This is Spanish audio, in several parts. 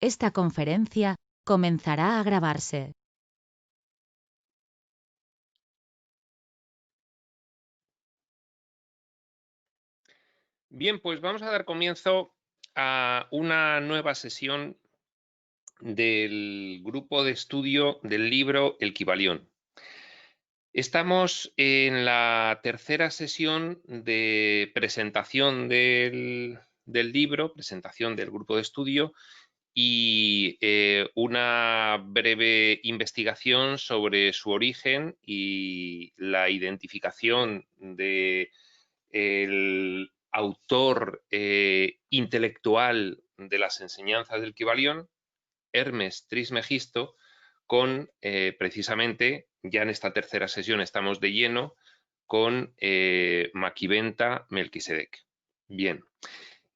Esta conferencia comenzará a grabarse. Bien, pues vamos a dar comienzo a una nueva sesión del grupo de estudio del libro El Kybalión. Estamos en la tercera sesión de presentación del libro, presentación del grupo de estudio y una breve investigación sobre su origen y la identificación de el autor intelectual de las enseñanzas del Kybalión, Hermes Trismegisto, con precisamente, ya en esta tercera sesión estamos de lleno, con Maquiventa Melquisedec. Bien.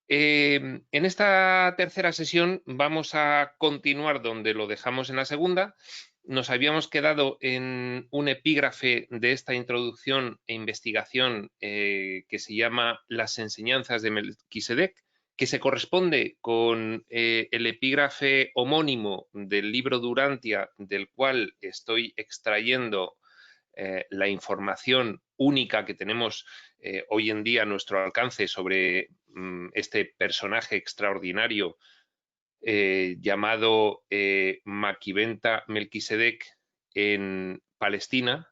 En esta tercera sesión vamos a continuar donde lo dejamos en la segunda. Nos habíamos quedado en un epígrafe de esta introducción e investigación que se llama Las enseñanzas de Melquisedec, que se corresponde con el epígrafe homónimo del libro Durantia, del cual estoy extrayendo la información única que tenemos hoy en día a nuestro alcance sobre este personaje extraordinario llamado Maquiventa Melquisedec en Palestina,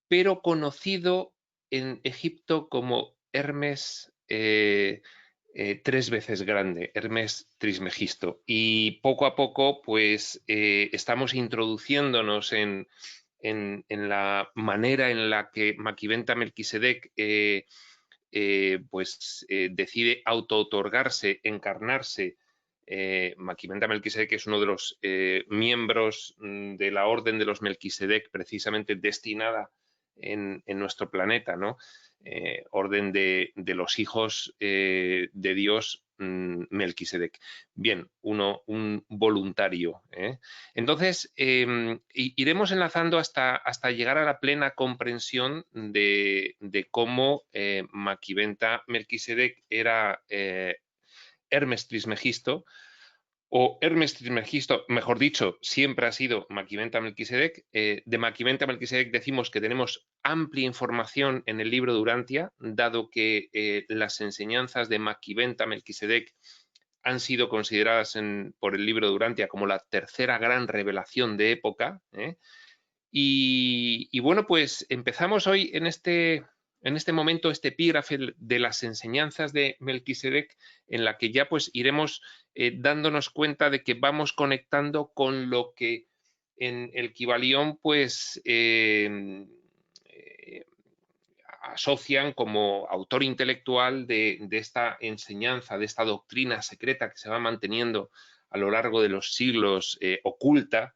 pero conocido en Egipto como Hermes tres veces grande, Hermes Trismegisto. Y poco a poco, pues, estamos introduciéndonos en la manera en la que Maquiventa Melquisedec decide auto-otorgarse, encarnarse. Maquiventa Melquisedec es uno de los miembros de la Orden de los Melquisedec, precisamente destinada en nuestro planeta, ¿no? Orden de los hijos de Dios Melquisedec. Bien, un voluntario. Entonces, iremos enlazando hasta llegar a la plena comprensión de cómo Maquiventa Melquisedec era Hermes Trismegisto, o Hermes Trismegisto, mejor dicho, siempre ha sido Maquiventa Melquisedec. De Maquiventa Melquisedec decimos que tenemos amplia información en el libro Durantia, dado que las enseñanzas de Maquiventa Melquisedec han sido consideradas por el libro Durantia como la tercera gran revelación de época. Y bueno, pues empezamos hoy en este momento este epígrafe de las enseñanzas de Melquisedec, en la que ya pues iremos dándonos cuenta de que vamos conectando con lo que en el Kybalión pues asocian como autor intelectual de esta enseñanza, de esta doctrina secreta que se va manteniendo a lo largo de los siglos oculta,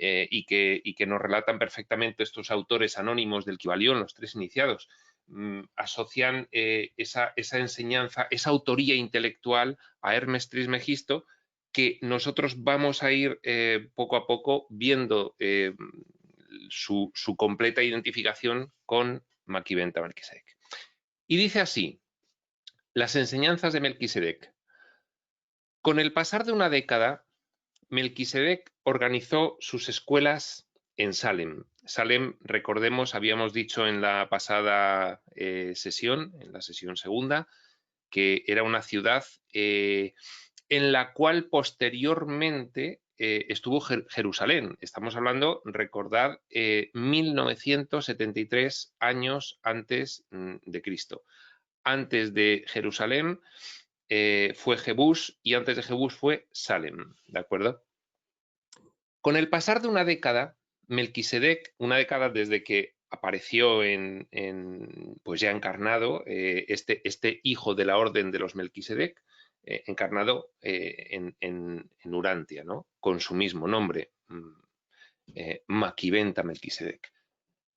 y que nos relatan perfectamente estos autores anónimos del Kybalión, los tres iniciados. Asocian esa enseñanza, esa autoría intelectual a Hermes Trismegisto, que nosotros vamos a ir poco a poco viendo su completa identificación con Maquiventa Melquisedec. Y dice así: las enseñanzas de Melquisedec. Con el pasar de una década, Melquisedec organizó sus escuelas en Salem. Salem, recordemos, habíamos dicho en la pasada sesión, en la sesión segunda, que era una ciudad en la cual posteriormente estuvo Jerusalén. Estamos hablando, recordad, 1973 años antes de Cristo. Antes de Jerusalén fue Jebús y antes de Jebús fue Salem, ¿de acuerdo? Con el pasar de una década, Melquisedec, una década desde que apareció pues ya encarnado, este hijo de la orden de los Melquisedec, encarnado en Urantia, ¿no? Con su mismo nombre, Maquiventa Melquisedec.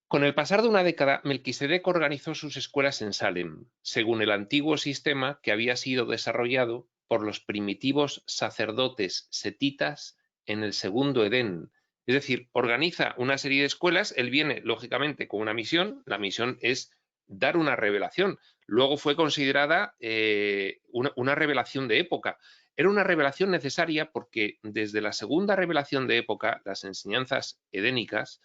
Con el pasar de una década, Melquisedec organizó sus escuelas en Salem, según el antiguo sistema que había sido desarrollado por los primitivos sacerdotes setitas en el segundo Edén. Es decir, organiza una serie de escuelas, él viene, lógicamente, con una misión, la misión es dar una revelación. Luego fue considerada una revelación de época. Era una revelación necesaria porque desde la segunda revelación de época, las enseñanzas edénicas,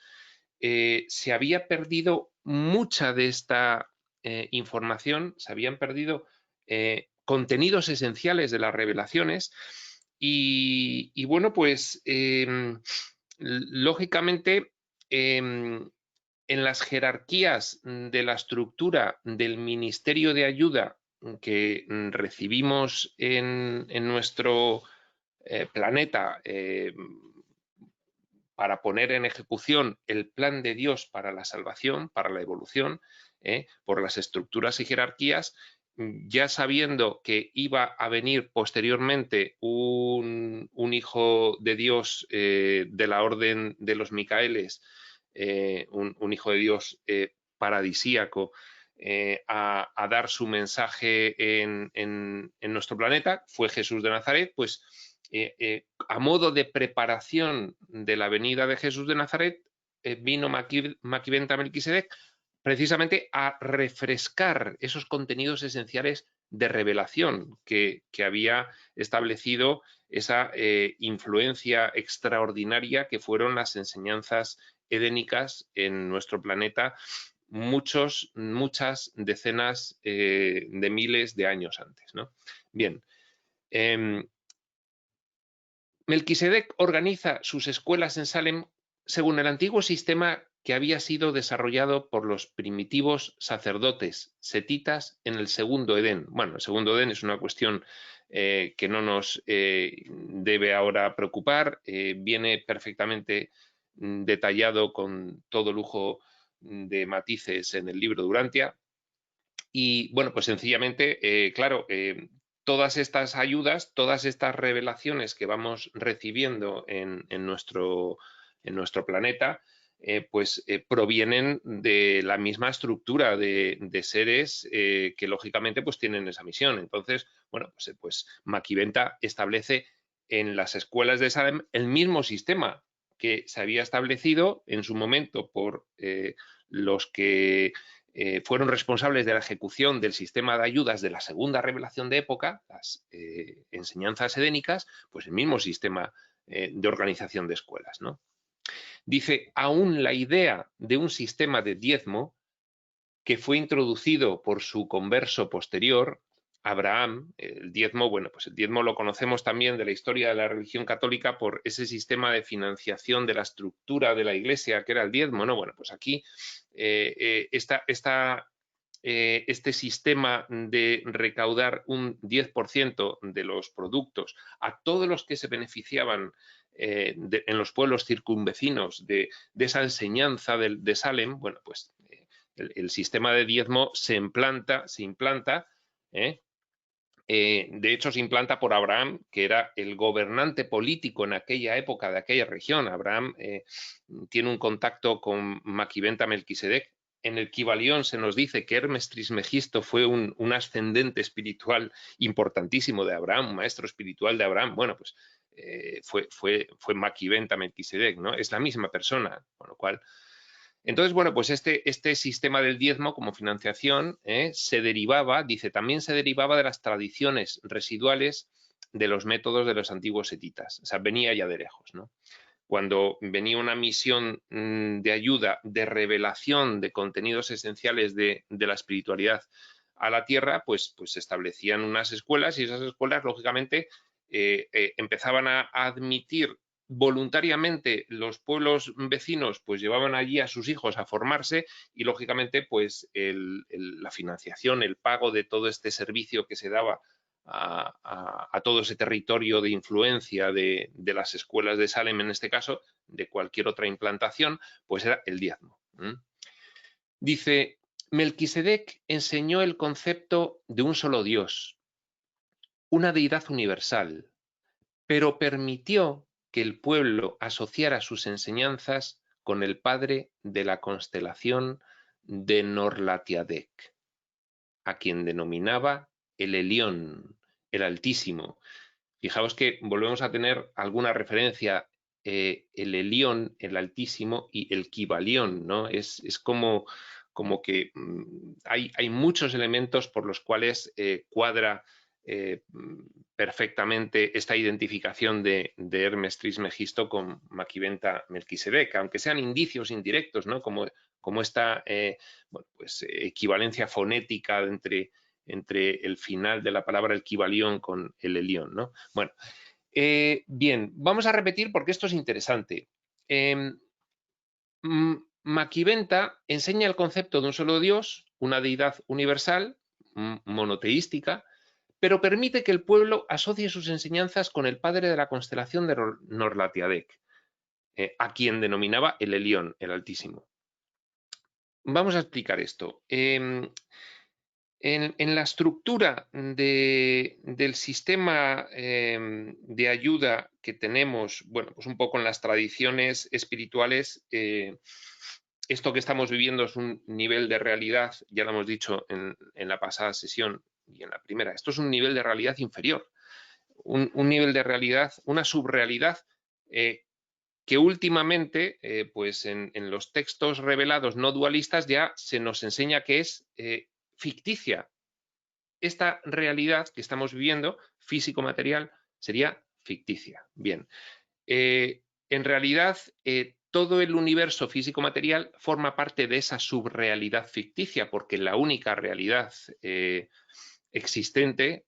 se había perdido mucha de esta información, se habían perdido contenidos esenciales de las revelaciones y bueno, pues lógicamente en las jerarquías de la estructura del ministerio de ayuda que recibimos en nuestro planeta para poner en ejecución el plan de Dios para la salvación, para la evolución, por las estructuras y jerarquías, ya sabiendo que iba a venir posteriormente un hijo de Dios de la orden de los Micaeles, un hijo de Dios paradisíaco, a dar su mensaje en nuestro planeta, fue Jesús de Nazaret, pues a modo de preparación de la venida de Jesús de Nazaret, vino Maquiventa Melquisedec precisamente a refrescar esos contenidos esenciales de revelación que había establecido esa influencia extraordinaria que fueron las enseñanzas edénicas en nuestro planeta muchas decenas de miles de años antes, ¿no? Bien, Melquisedec organiza sus escuelas en Salem según el antiguo sistema que había sido desarrollado por los primitivos sacerdotes setitas en el segundo Edén. Bueno, el segundo Edén es una cuestión que no nos debe ahora preocupar, viene perfectamente detallado con todo lujo de matices en el libro Durantia. Y bueno, pues sencillamente, claro, todas estas ayudas, todas estas revelaciones que vamos recibiendo en nuestro planeta, pues provienen de la misma estructura de seres que lógicamente pues tienen esa misión. Entonces, bueno, pues Maquiventa establece en las escuelas de Salem el mismo sistema que se había establecido en su momento por los que fueron responsables de la ejecución del sistema de ayudas de la segunda revelación de época, las enseñanzas edénicas, pues el mismo sistema de organización de escuelas, ¿no? Dice, aún la idea de un sistema de diezmo que fue introducido por su converso posterior, Abraham, el diezmo, bueno, pues el diezmo lo conocemos también de la historia de la religión católica por ese sistema de financiación de la estructura de la iglesia, que era el diezmo, ¿no? Bueno, pues aquí este sistema de recaudar un 10% de los productos a todos los que se beneficiaban en los pueblos circunvecinos de esa enseñanza de Salem, bueno, pues el sistema de diezmo se implanta, de hecho se implanta por Abraham, que era el gobernante político en aquella época de aquella región. Abraham tiene un contacto con Maquiventa Melquisedec. En el Kibalión se nos dice que Hermes Trismegisto fue un ascendente espiritual importantísimo de Abraham, un maestro espiritual de Abraham. Bueno, pues fue Maquiventa Melquisedec, ¿no? Es la misma persona, con lo cual... Entonces, bueno, pues este sistema del diezmo como financiación se derivaba, dice, también se derivaba de las tradiciones residuales de los métodos de los antiguos setitas. O sea, venía ya de lejos, ¿no? Cuando venía una misión de ayuda, de revelación de contenidos esenciales de la espiritualidad a la tierra, pues se establecían unas escuelas y esas escuelas, lógicamente, empezaban a admitir voluntariamente los pueblos vecinos pues llevaban allí a sus hijos a formarse y lógicamente pues la financiación, el pago de todo este servicio que se daba a todo ese territorio de influencia de las escuelas de Salem en este caso, de cualquier otra implantación, pues era el diezmo. Dice, Melquisedec enseñó el concepto de un solo Dios, una deidad universal, pero permitió que el pueblo asociara sus enseñanzas con el padre de la constelación de Norlatiadec, a quien denominaba el Elión, el Altísimo. Fijaos que volvemos a tener alguna referencia, el Elión, el Altísimo, y el Kibalión, ¿no? Es como que hay muchos elementos por los cuales cuadra perfectamente esta identificación de Hermes Trismegisto con Maquiventa Melquisedec, aunque sean indicios indirectos, ¿no? Como esta bueno, pues, equivalencia fonética entre el final de la palabra equivalión con el elión, ¿no? Bueno, bien, vamos a repetir porque esto es interesante. Maquiventa enseña el concepto de un solo Dios, una deidad universal, monoteística, pero permite que el pueblo asocie sus enseñanzas con el padre de la constelación de Norlatiadec, a quien denominaba el Elión, el Altísimo. Vamos a explicar esto. En la estructura del sistema de ayuda que tenemos, bueno, pues un poco en las tradiciones espirituales, esto que estamos viviendo es un nivel de realidad, ya lo hemos dicho en la pasada sesión y en la primera, esto es un nivel de realidad inferior, un nivel de realidad, una subrealidad que últimamente, pues en los textos revelados no dualistas ya se nos enseña que es ficticia. Esta realidad que estamos viviendo, físico-material, sería ficticia. Bien, en realidad todo el universo físico-material forma parte de esa subrealidad ficticia, porque la única realidad existente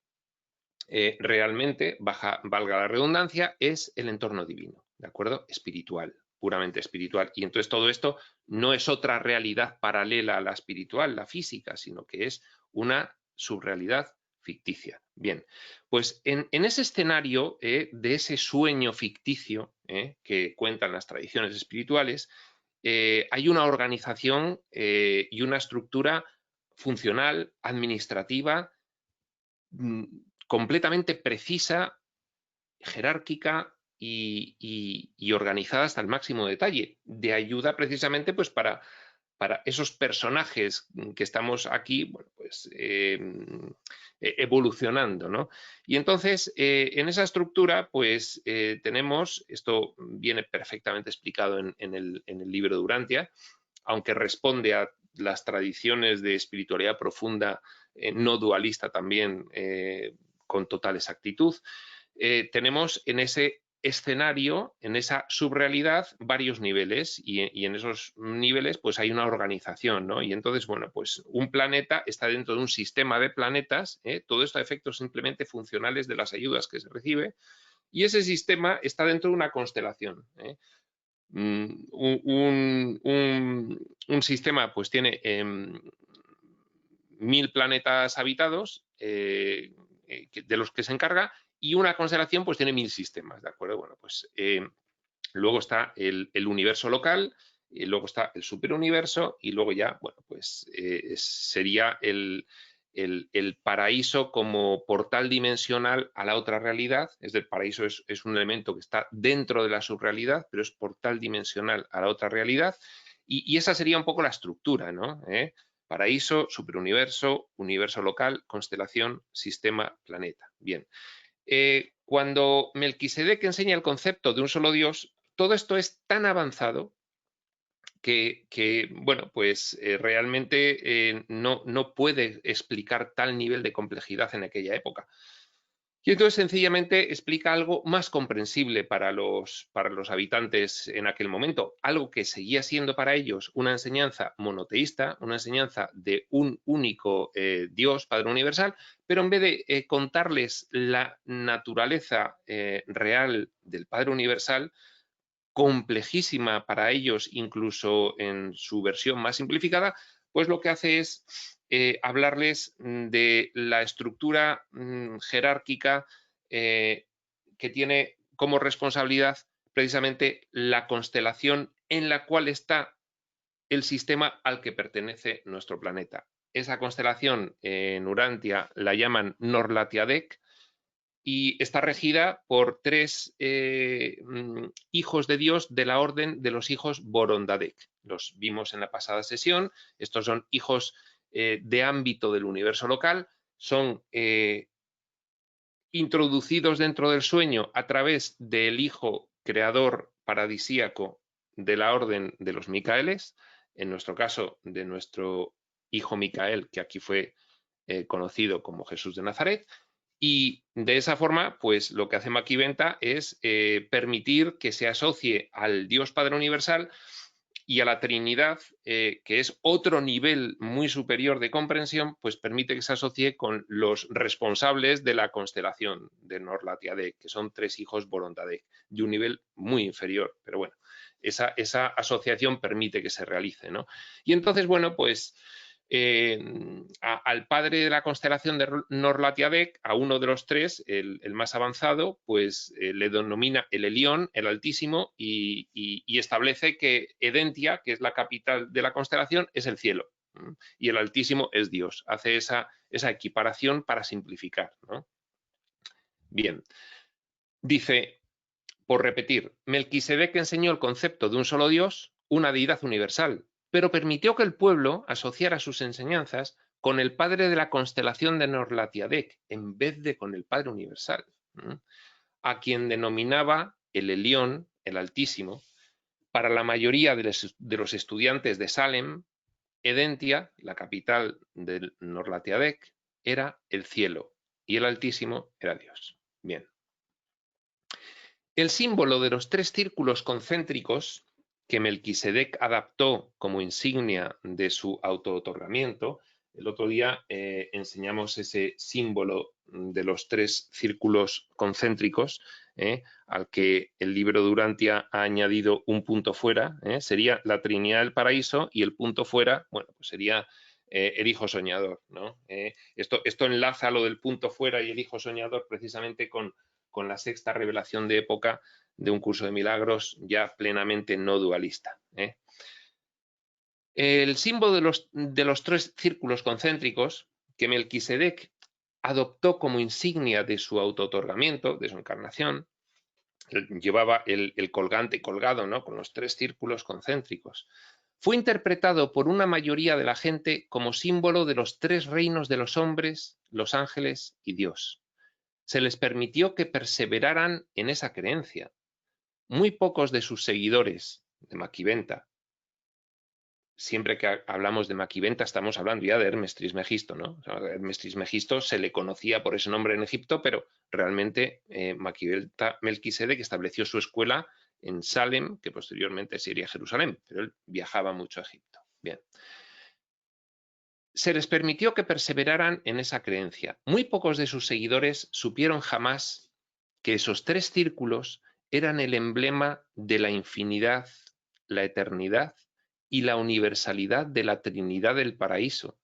realmente, valga la redundancia, es el entorno divino, ¿de acuerdo? Espiritual, puramente espiritual. Y entonces todo esto no es otra realidad paralela a la espiritual, la física, sino que es una subrealidad ficticia. Bien, pues en ese escenario de ese sueño ficticio que cuentan las tradiciones espirituales, hay una organización y una estructura funcional, administrativa, completamente precisa, jerárquica y organizada hasta el máximo detalle, de ayuda precisamente pues para esos personajes que estamos aquí, bueno, pues evolucionando, ¿no? Y entonces, en esa estructura, pues tenemos, esto viene perfectamente explicado en el libro de Urantia, aunque responde a las tradiciones de espiritualidad profunda, no dualista también, con total exactitud. Tenemos en ese escenario, en esa subrealidad, varios niveles y en esos niveles pues hay una organización, ¿no? Y entonces, bueno, pues un planeta está dentro de un sistema de planetas, todo esto a efectos simplemente funcionales de las ayudas que se recibe, y ese sistema está dentro de una constelación. Un sistema pues tiene 1000 planetas habitados de los que se encarga, y una constelación pues tiene 1000 sistemas, ¿de acuerdo? Bueno, pues luego está el universo local, luego está el superuniverso y luego ya, bueno, pues sería el paraíso como portal dimensional a la otra realidad. El paraíso es un elemento que está dentro de la subrealidad, pero es portal dimensional a la otra realidad. Y esa sería un poco la estructura, ¿no? Paraíso, superuniverso, universo local, constelación, sistema, planeta. Bien. Cuando Melquisedec enseña el concepto de un solo Dios, todo esto es tan avanzado que bueno, pues realmente no puede explicar tal nivel de complejidad en aquella época. Y entonces sencillamente explica algo más comprensible para los habitantes en aquel momento, algo que seguía siendo para ellos una enseñanza monoteísta, una enseñanza de un único Dios, Padre Universal, pero en vez de contarles la naturaleza real del Padre Universal, complejísima para ellos, incluso en su versión más simplificada, pues lo que hace es hablarles de la estructura jerárquica que tiene como responsabilidad precisamente la constelación en la cual está el sistema al que pertenece nuestro planeta. Esa constelación en Urantia la llaman Norlatiadec, y está regida por 3 hijos de Dios de la orden de los hijos Borondadik. Los vimos en la pasada sesión. Estos son hijos de ámbito del universo local, son introducidos dentro del sueño a través del hijo creador paradisíaco de la orden de los Micaeles, en nuestro caso de nuestro hijo Micael, que aquí fue conocido como Jesús de Nazaret. Y de esa forma, pues lo que hace Maquiventa es permitir que se asocie al Dios Padre Universal y a la Trinidad, que es otro nivel muy superior de comprensión, pues permite que se asocie con los responsables de la constelación de Norlatiadec, que son 3 hijos Borondadec, de un nivel muy inferior. Pero bueno, esa asociación permite que se realice, ¿no? Y entonces, bueno, pues al padre de la constelación de Norlatiadec, a uno de los 3, el más avanzado, pues le denomina el Elión, el Altísimo, y establece que Edentia, que es la capital de la constelación, es el cielo, y el Altísimo es Dios. Hace esa equiparación para simplificar, ¿no? Bien, dice, por repetir, Melquisedec enseñó el concepto de un solo Dios, una deidad universal, pero permitió que el pueblo asociara sus enseñanzas con el padre de la constelación de Norlatiadec, en vez de con el Padre Universal, a quien denominaba el Elión, el Altísimo. Para la mayoría de los estudiantes de Salem, Edentia, la capital del Norlatiadec, era el cielo y el Altísimo era Dios. Bien. El símbolo de los 3 círculos concéntricos que Melquisedec adaptó como insignia de su autootorgamiento, el otro día enseñamos ese símbolo de los 3 círculos concéntricos, al que el libro de Urantia ha añadido un punto fuera, sería la Trinidad del Paraíso, y el punto fuera, bueno, pues sería el hijo soñador, ¿no? Esto enlaza lo del punto fuera y el hijo soñador precisamente con la 6ª revelación de época de un curso de milagros ya plenamente no dualista. El símbolo de los 3 círculos concéntricos que Melquisedec adoptó como insignia de su autootorgamiento, de su encarnación, llevaba el colgante colgado, ¿no?, con los 3 círculos concéntricos, fue interpretado por una mayoría de la gente como símbolo de los 3 reinos de los hombres, los ángeles y Dios. Se les permitió que perseveraran en esa creencia. Muy pocos de sus seguidores de Maquiventa, siempre que hablamos de Maquiventa estamos hablando ya de Hermes Trismegisto, ¿no? O sea, Hermes Trismegisto se le conocía por ese nombre en Egipto, pero realmente Maquiventa Melquisedec estableció su escuela en Salem, que posteriormente sería Jerusalén, pero él viajaba mucho a Egipto. Bien. Se les permitió que perseveraran en esa creencia. Muy pocos de sus seguidores supieron jamás que esos 3 círculos eran el emblema de la infinidad, la eternidad y la universalidad de la Trinidad del Paraíso,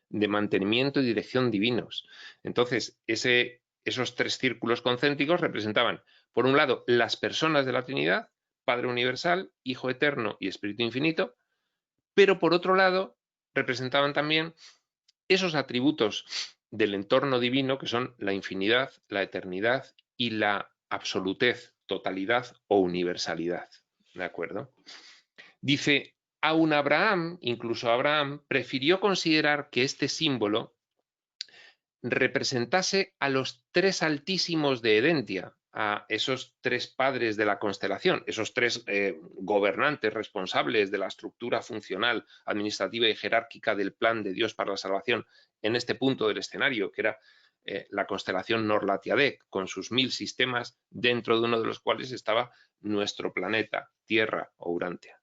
de mantenimiento y dirección divinos. Entonces, esos 3 círculos concéntricos representaban, por un lado, las personas de la Trinidad, Padre Universal, Hijo Eterno y Espíritu Infinito, pero por otro lado, representaban también esos atributos del entorno divino que son la infinidad, la eternidad y la absolutez, totalidad o universalidad. ¿De acuerdo? Dice, aún Abraham, incluso Abraham, prefirió considerar que este símbolo representase a los 3 altísimos de Edentia, a esos 3 padres de la constelación, esos 3 gobernantes responsables de la estructura funcional, administrativa y jerárquica del plan de Dios para la salvación en este punto del escenario, que era la constelación Norlatiadec, con sus 1000 sistemas, dentro de uno de los cuales estaba nuestro planeta, Tierra o Urantia.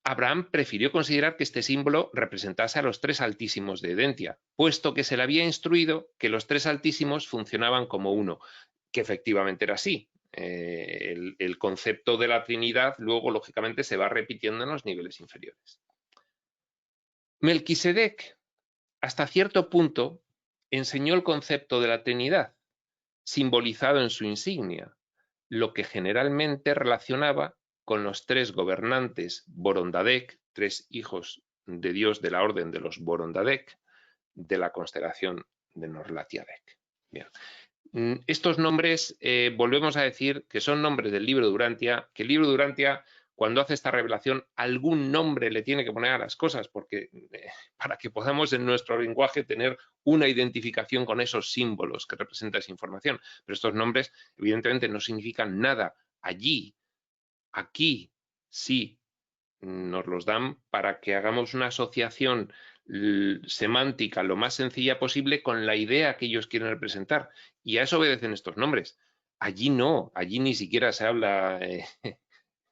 Abraham prefirió considerar que este símbolo representase a los 3 altísimos de Edentia, puesto que se le había instruido que los 3 altísimos funcionaban como uno, que efectivamente era así. El concepto de la Trinidad luego, lógicamente, se va repitiendo en los niveles inferiores. Melquisedec, hasta cierto punto, enseñó el concepto de la Trinidad, simbolizado en su insignia, lo que generalmente relacionaba con los 3 gobernantes Borondadec, 3 hijos de Dios de la orden de los Borondadec, de la constelación de Norlatiadec. Bien. Estos nombres, volvemos a decir que son nombres del libro de Urantia, que el libro de Urantia, cuando hace esta revelación, algún nombre le tiene que poner a las cosas, porque para que podamos en nuestro lenguaje tener una identificación con esos símbolos que representa esa información. Pero estos nombres, evidentemente, no significan nada allí. Aquí sí nos los dan para que hagamos una asociación semántica lo más sencilla posible con la idea que ellos quieren representar. Y a eso obedecen estos nombres. Allí no, allí ni siquiera se habla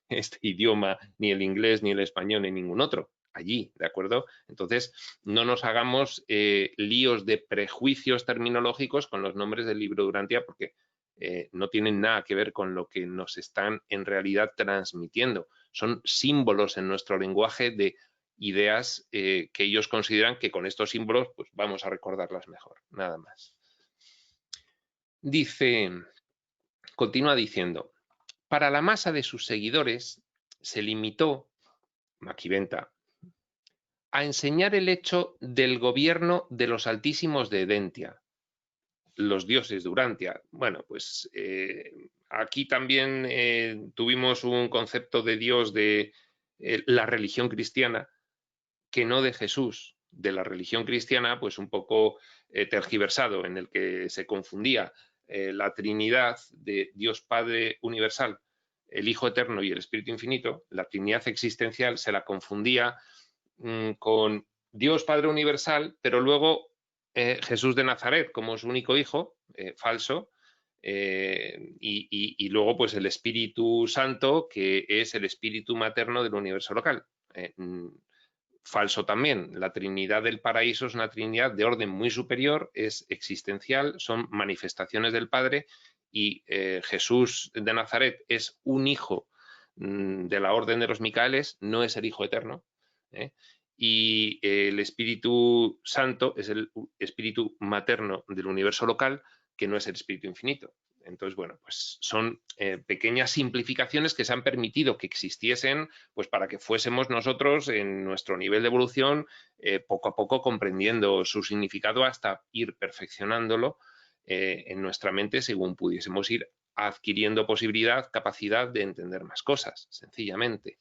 este idioma, ni el inglés, ni el español, ni ningún otro. Allí, ¿de acuerdo? Entonces, no nos hagamos líos de prejuicios terminológicos con los nombres del libro Durantia, porque no tienen nada que ver con lo que nos están en realidad transmitiendo. Son símbolos en nuestro lenguaje de ideas que ellos consideran que con estos símbolos pues vamos a recordarlas mejor, nada más. Dice, continúa diciendo, para la masa de sus seguidores se limitó, Maquiventa, a enseñar el hecho del gobierno de los altísimos de Edentia, los dioses de Urantia. Bueno, pues aquí también tuvimos un concepto de Dios de la religión cristiana, que no de Jesús, de la religión cristiana, pues un poco tergiversado, en el que se confundía la Trinidad de Dios Padre universal, el Hijo eterno y el Espíritu infinito. La Trinidad existencial se la confundía con Dios Padre universal, pero luego Jesús de Nazaret como su único hijo, falso, y luego pues el Espíritu Santo, que es el espíritu materno del universo local. Falso también. La Trinidad del paraíso es una Trinidad de orden muy superior, es existencial, son manifestaciones del Padre, y Jesús de Nazaret es un hijo de la orden de los Micaeles, no es el Hijo eterno, y el Espíritu Santo es el espíritu materno del universo local, que no es el Espíritu infinito. Entonces, bueno, pues son pequeñas simplificaciones que se han permitido que existiesen, pues para que fuésemos nosotros en nuestro nivel de evolución poco a poco comprendiendo su significado hasta ir perfeccionándolo en nuestra mente según pudiésemos ir adquiriendo posibilidad, capacidad de entender más cosas, sencillamente.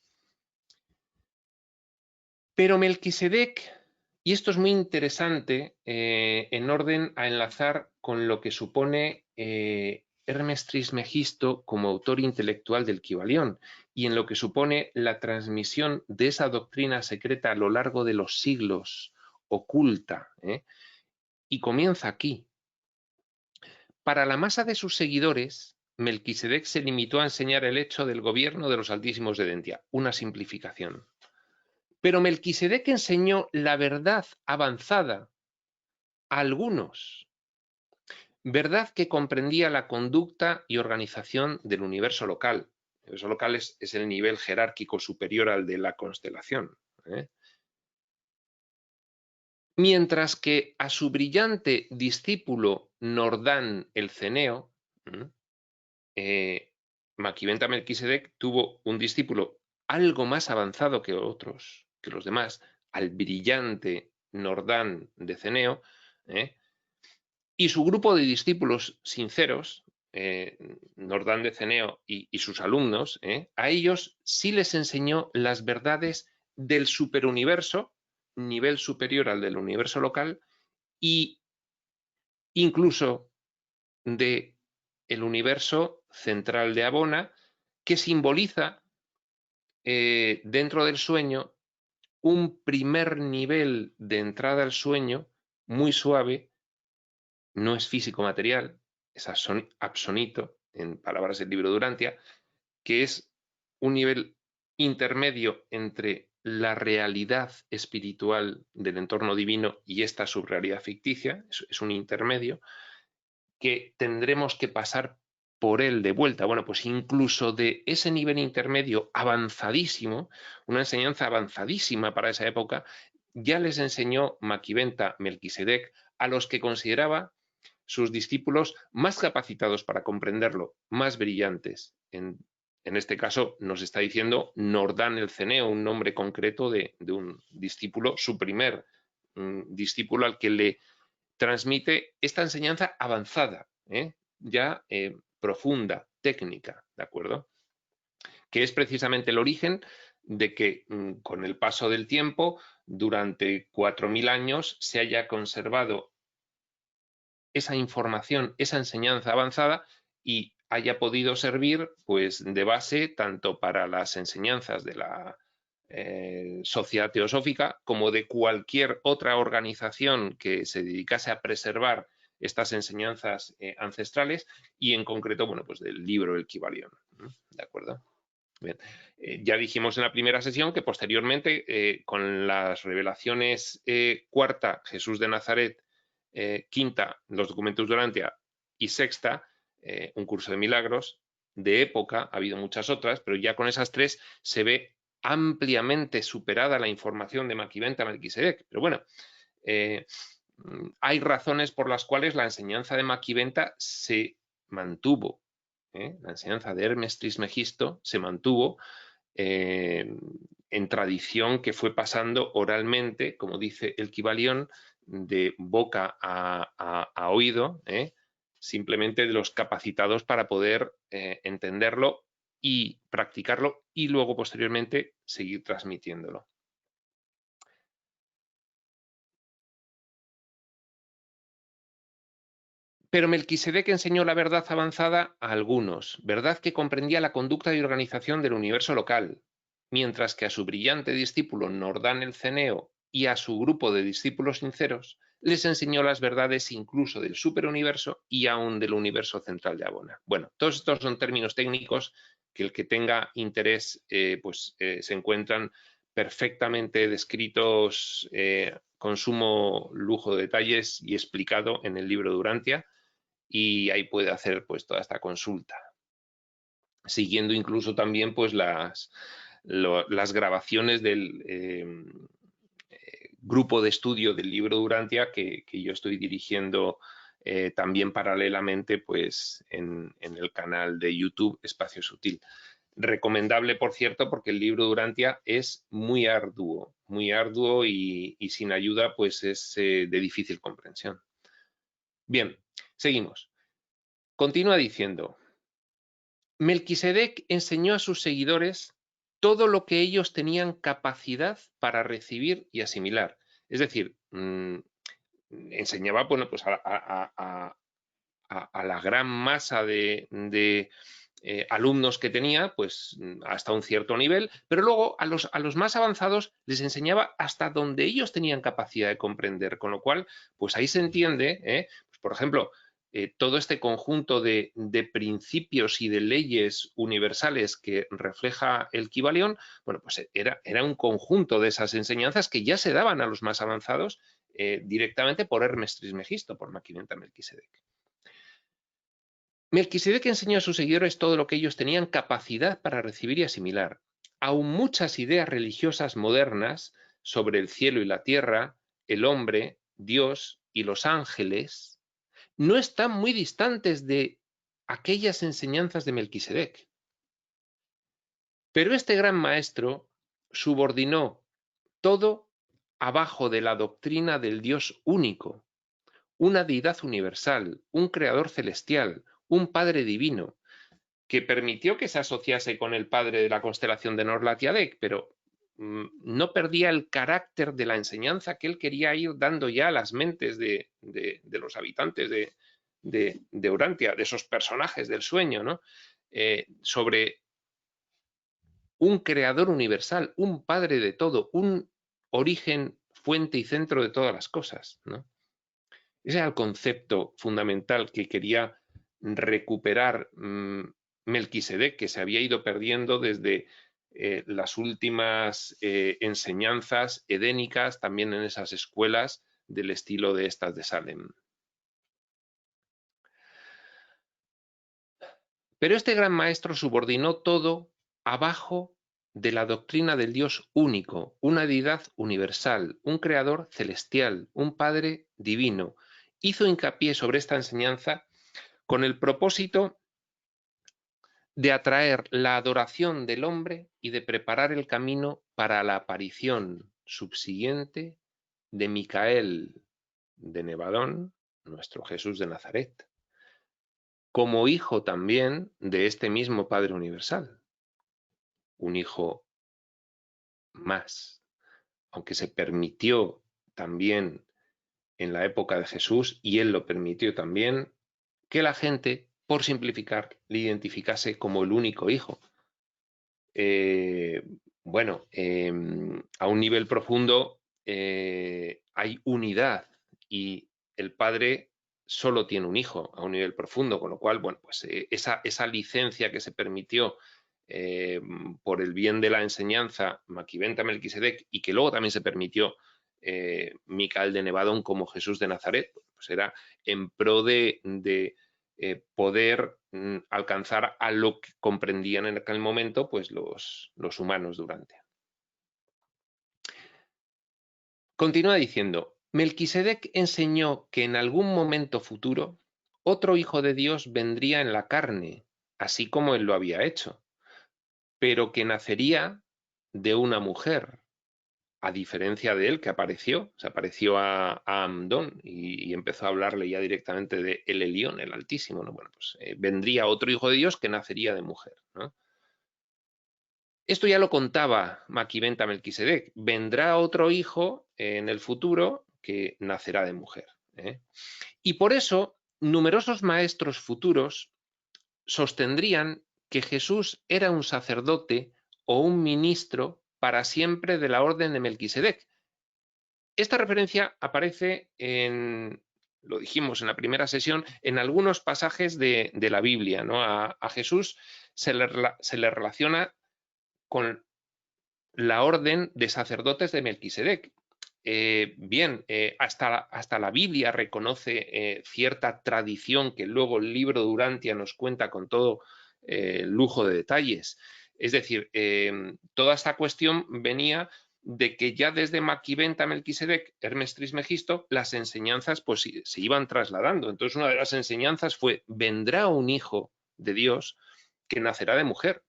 Pero Melquisedec, y esto es muy interesante en orden a enlazar con lo que supone Hermes Trismegisto como autor intelectual del Kybalión y en lo que supone la transmisión de esa doctrina secreta a lo largo de los siglos, oculta, y comienza aquí. Para la masa de sus seguidores, Melquisedec se limitó a enseñar el hecho del gobierno de los altísimos de Edentia, una simplificación. Pero Melquisedec enseñó la verdad avanzada a algunos, verdad que comprendía la conducta y organización del universo local. El universo local es el nivel jerárquico superior al de la constelación. Mientras que a su brillante discípulo Nordán el Ceneo, Maquiventa Melquisedec tuvo un discípulo algo más avanzado que otros, que los demás, al brillante Nordán de Ceneo, y su grupo de discípulos sinceros, Nordán de Ceneo y sus alumnos, a ellos sí les enseñó las verdades del superuniverso, nivel superior al del universo local, y incluso de el universo central de Abona, que simboliza dentro del sueño un primer nivel de entrada al sueño muy suave, no es físico material, es absonito, en palabras del libro Durantia, que es un nivel intermedio entre la realidad espiritual del entorno divino y esta subrealidad ficticia, es un intermedio, que tendremos que pasar por él de vuelta. Bueno, pues incluso de ese nivel intermedio avanzadísimo, una enseñanza avanzadísima para esa época, ya les enseñó Maquiventa Melquisedec a los que consideraba sus discípulos más capacitados para comprenderlo, más brillantes. En este caso nos está diciendo Nordán el Ceneo, un nombre concreto de un discípulo, su primer discípulo al que le transmite esta enseñanza avanzada, ya profunda, técnica, ¿de acuerdo? Que es precisamente el origen de que con el paso del tiempo, durante 4000 años, se haya conservado esa información, esa enseñanza avanzada y haya podido servir pues de base tanto para las enseñanzas de la Sociedad Teosófica como de cualquier otra organización que se dedicase a preservar estas enseñanzas ancestrales y en concreto, bueno, pues del libro El Kybalión. ¿De acuerdo? Bien. Ya dijimos en la primera sesión que posteriormente, con las revelaciones cuarta, Jesús de Nazaret, quinta, los documentos de Urantia y sexta, un curso de milagros, de época, ha habido muchas otras, pero ya con esas tres se ve ampliamente superada la información de Maquiventa Melquisedec. Pero bueno, hay razones por las cuales la enseñanza de Maquiventa se mantuvo. La enseñanza de Hermes Trismegisto se mantuvo en tradición que fue pasando oralmente, como dice el Kybalión, de boca a oído, simplemente de los capacitados para poder entenderlo y practicarlo y luego posteriormente seguir transmitiéndolo. Pero Melquisedec enseñó la verdad avanzada a algunos, verdad que comprendía la conducta y organización del universo local, mientras que a su brillante discípulo Nordán el Ceneo y a su grupo de discípulos sinceros les enseñó las verdades incluso del superuniverso y aún del universo central de Abona. Bueno, todos estos son términos técnicos que el que tenga interés se encuentran perfectamente descritos con sumo lujo de detalles y explicado en el libro de Urantia, y ahí puede hacer pues toda esta consulta, siguiendo incluso también pues las grabaciones del grupo de estudio del libro de Urantia que yo estoy dirigiendo también paralelamente pues en el canal de YouTube Espacio Sutil. Recomendable, por cierto, porque el libro de Urantia es muy arduo y sin ayuda pues es de difícil comprensión. Bien, seguimos. Continúa diciendo, Melquisedec enseñó a sus seguidores todo lo que ellos tenían capacidad para recibir y asimilar. Es decir, enseñaba bueno, pues a la gran masa de alumnos que tenía, pues hasta un cierto nivel, pero luego a los más avanzados les enseñaba hasta donde ellos tenían capacidad de comprender, con lo cual, pues ahí se entiende, pues, por ejemplo, todo este conjunto de principios y de leyes universales que refleja el Kybalión, bueno, pues era un conjunto de esas enseñanzas que ya se daban a los más avanzados directamente por Hermes Trismegisto, por Maquiventa Melquisedec. Melquisedec enseñó a sus seguidores todo lo que ellos tenían capacidad para recibir y asimilar. Aún muchas ideas religiosas modernas sobre el cielo y la tierra, el hombre, Dios y los ángeles no están muy distantes de aquellas enseñanzas de Melquisedec. Pero este gran maestro subordinó todo abajo de la doctrina del Dios único, una deidad universal, un creador celestial, un Padre divino, que permitió que se asociase con el padre de la constelación de Norlatiadec, pero no perdía el carácter de la enseñanza que él quería ir dando ya a las mentes de los habitantes de Urantia, de esos personajes del sueño, ¿no? Sobre un creador universal, un padre de todo, un origen, fuente y centro de todas las cosas, ¿no? Ese era el concepto fundamental que quería recuperar Melquisedec, que se había ido perdiendo desde las últimas enseñanzas edénicas, también en esas escuelas del estilo de estas de Salem. Pero este gran maestro subordinó todo abajo de la doctrina del Dios único, una deidad universal, un creador celestial, un Padre divino. Hizo hincapié sobre esta enseñanza con el propósito de atraer la adoración del hombre y de preparar el camino para la aparición subsiguiente de Micael de Nevadón, nuestro Jesús de Nazaret, como hijo también de este mismo Padre Universal, un hijo más, aunque se permitió también en la época de Jesús, y él lo permitió también, que la gente, por simplificar, le identificase como el único hijo. Bueno, a un nivel profundo hay unidad y el padre solo tiene un hijo a un nivel profundo, con lo cual, bueno, pues esa licencia que se permitió por el bien de la enseñanza Maquiventa Melquisedec y que luego también se permitió Micael de Nevadón como Jesús de Nazaret, pues era en pro de poder alcanzar a lo que comprendían en aquel momento pues los humanos durante. Continúa diciendo, Melquisedec enseñó que en algún momento futuro otro hijo de Dios vendría en la carne, así como él lo había hecho, pero que nacería de una mujer, a diferencia de él que se apareció a Amdón y empezó a hablarle ya directamente de El Elión, el Altísimo, ¿no? Bueno, pues vendría otro hijo de Dios que nacería de mujer, ¿no? Esto ya lo contaba Maquiventa Melquisedec. Vendrá otro hijo en el futuro que nacerá de mujer, ¿eh? Y por eso numerosos maestros futuros sostendrían que Jesús era un sacerdote o un ministro para siempre de la orden de Melquisedec. Esta referencia aparece lo dijimos en la primera sesión, en algunos pasajes de la Biblia, ¿no? A Jesús se le relaciona con la orden de sacerdotes de Melquisedec. Hasta la Biblia reconoce cierta tradición que luego el libro de Urantia nos cuenta con todo lujo de detalles. Es decir, toda esta cuestión venía de que ya desde Maquiventa Melquisedec, Hermes Trismegisto, las enseñanzas pues se iban trasladando. Entonces una de las enseñanzas fue, vendrá un hijo de Dios que nacerá de mujer.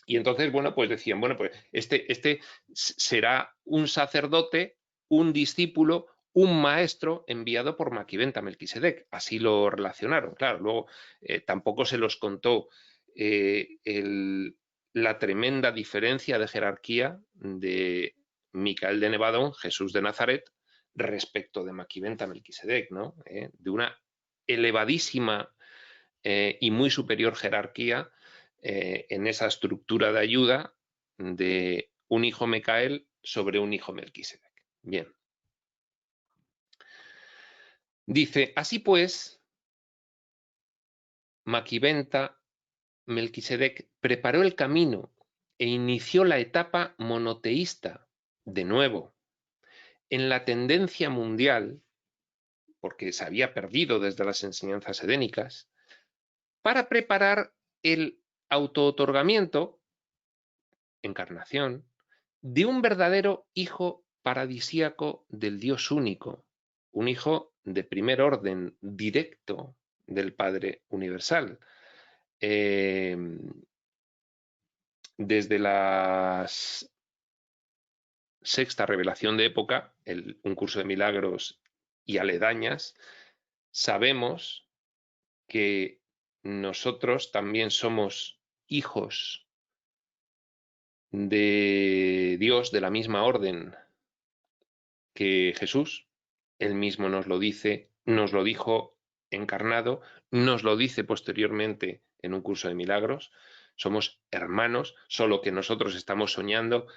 Y entonces, bueno, pues decían, bueno, pues este será un sacerdote, un discípulo, un maestro enviado por Maquiventa Melquisedec. Así lo relacionaron. Claro, luego tampoco se los contó la tremenda diferencia de jerarquía de Micael de Nevadón, Jesús de Nazaret, respecto de Maquiventa Melquisedec, ¿no? De una elevadísima y muy superior jerarquía en esa estructura de ayuda de un hijo Micael sobre un hijo Melquisedec. Bien. Dice, así pues, Maquiventa Melquisedec preparó el camino e inició la etapa monoteísta, de nuevo, en la tendencia mundial, porque se había perdido desde las enseñanzas edénicas, para preparar el autootorgamiento, encarnación, de un verdadero hijo paradisíaco del Dios único, un hijo de primer orden, directo del Padre Universal. Desde la sexta revelación de época, un curso de milagros y aledañas, sabemos que nosotros también somos hijos de Dios de la misma orden que Jesús. Él mismo nos lo dice, nos lo dijo encarnado, nos lo dice posteriormente en un curso de milagros. Somos hermanos, solo que nosotros estamos soñando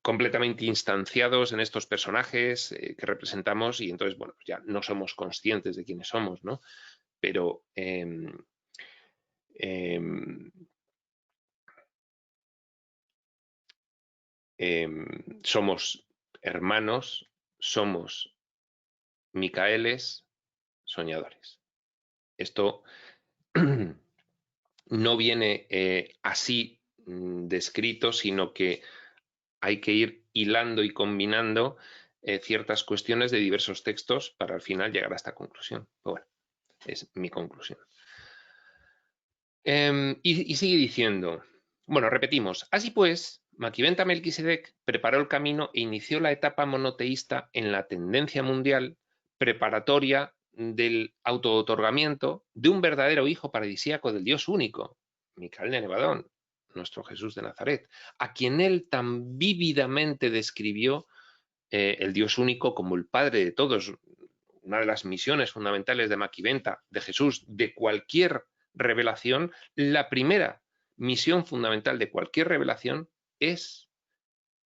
completamente instanciados en estos personajes que representamos y entonces, bueno, ya no somos conscientes de quiénes somos, ¿no? Pero somos hermanos, somos Micaeles, soñadores. Esto no viene así descrito, sino que hay que ir hilando y combinando ciertas cuestiones de diversos textos para al final llegar a esta conclusión. Pero bueno, es mi conclusión. Y sigue diciendo, bueno, repetimos, así pues, Maquiventa Melquisedec preparó el camino e inició la etapa monoteísta en la tendencia mundial preparatoria del autootorgamiento de un verdadero hijo paradisíaco del Dios único, Micael de Nevadón, nuestro Jesús de Nazaret, a quien él tan vívidamente describió el Dios único como el Padre de todos. Una de las misiones fundamentales de Maquiventa, de Jesús, de cualquier revelación, la primera misión fundamental de cualquier revelación es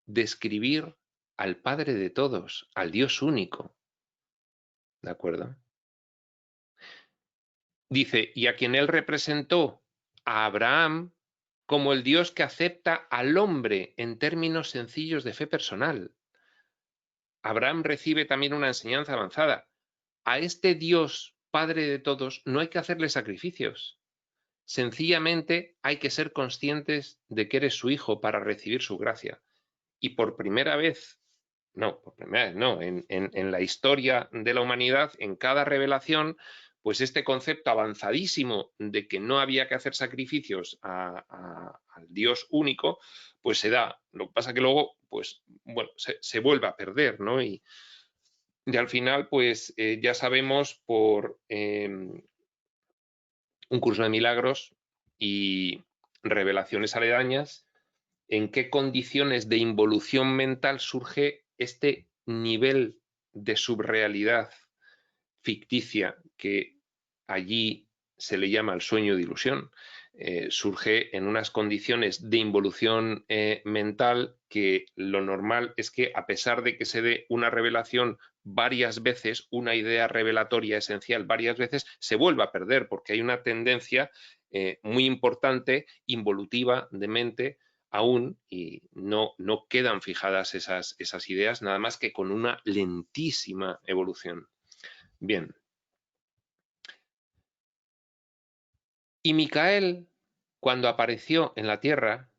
describir al Padre de todos, al Dios único. ¿De acuerdo? Dice, y a quien él representó, a Abraham, como el Dios que acepta al hombre en términos sencillos de fe personal. Abraham recibe también una enseñanza avanzada. A este Dios, Padre de todos, no hay que hacerle sacrificios. Sencillamente hay que ser conscientes de que eres su hijo para recibir su gracia. Y por primera vez en la historia de la humanidad, en cada revelación, pues este concepto avanzadísimo de que no había que hacer sacrificios al Dios único, pues se da. Lo que pasa que luego, pues, bueno, se vuelve a perder, ¿no? Y al final, pues, ya sabemos por un curso de milagros y revelaciones aledañas en qué condiciones de involución mental surge este nivel de subrealidad ficticia que allí se le llama el sueño de ilusión. Surge en unas condiciones de involución mental que lo normal es que, a pesar de que se dé una revelación varias veces, una idea revelatoria esencial varias veces, se vuelva a perder porque hay una tendencia muy importante, involutiva de mente aún, y no quedan fijadas esas ideas, nada más que con una lentísima evolución. Bien. Y Micael, cuando apareció en la tierra,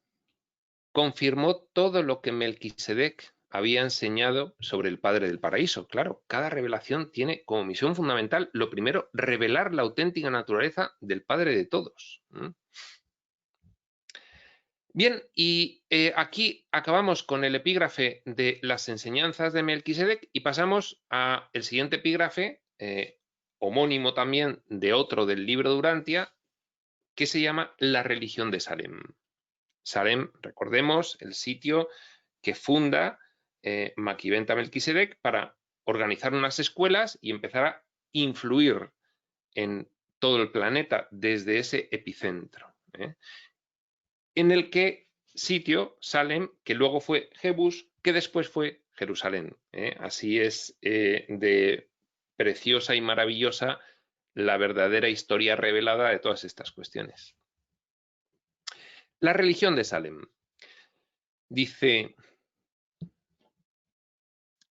confirmó todo lo que Melquisedec había enseñado sobre el Padre del Paraíso. Claro, cada revelación tiene como misión fundamental, lo primero, revelar la auténtica naturaleza del Padre de todos. Bien, y aquí acabamos con el epígrafe de las enseñanzas de Melquisedec y pasamos al siguiente epígrafe, homónimo también de otro del libro de Urantia, que se llama La religión de Salem. Salem, recordemos, el sitio que funda Maquiventa Melquisedec para organizar unas escuelas y empezar a influir en todo el planeta desde ese epicentro. En el que sitio, Salem, que luego fue Jebús, que después fue Jerusalén. Así es de preciosa y maravillosa la verdadera historia revelada de todas estas cuestiones. La religión de Salem. Dice,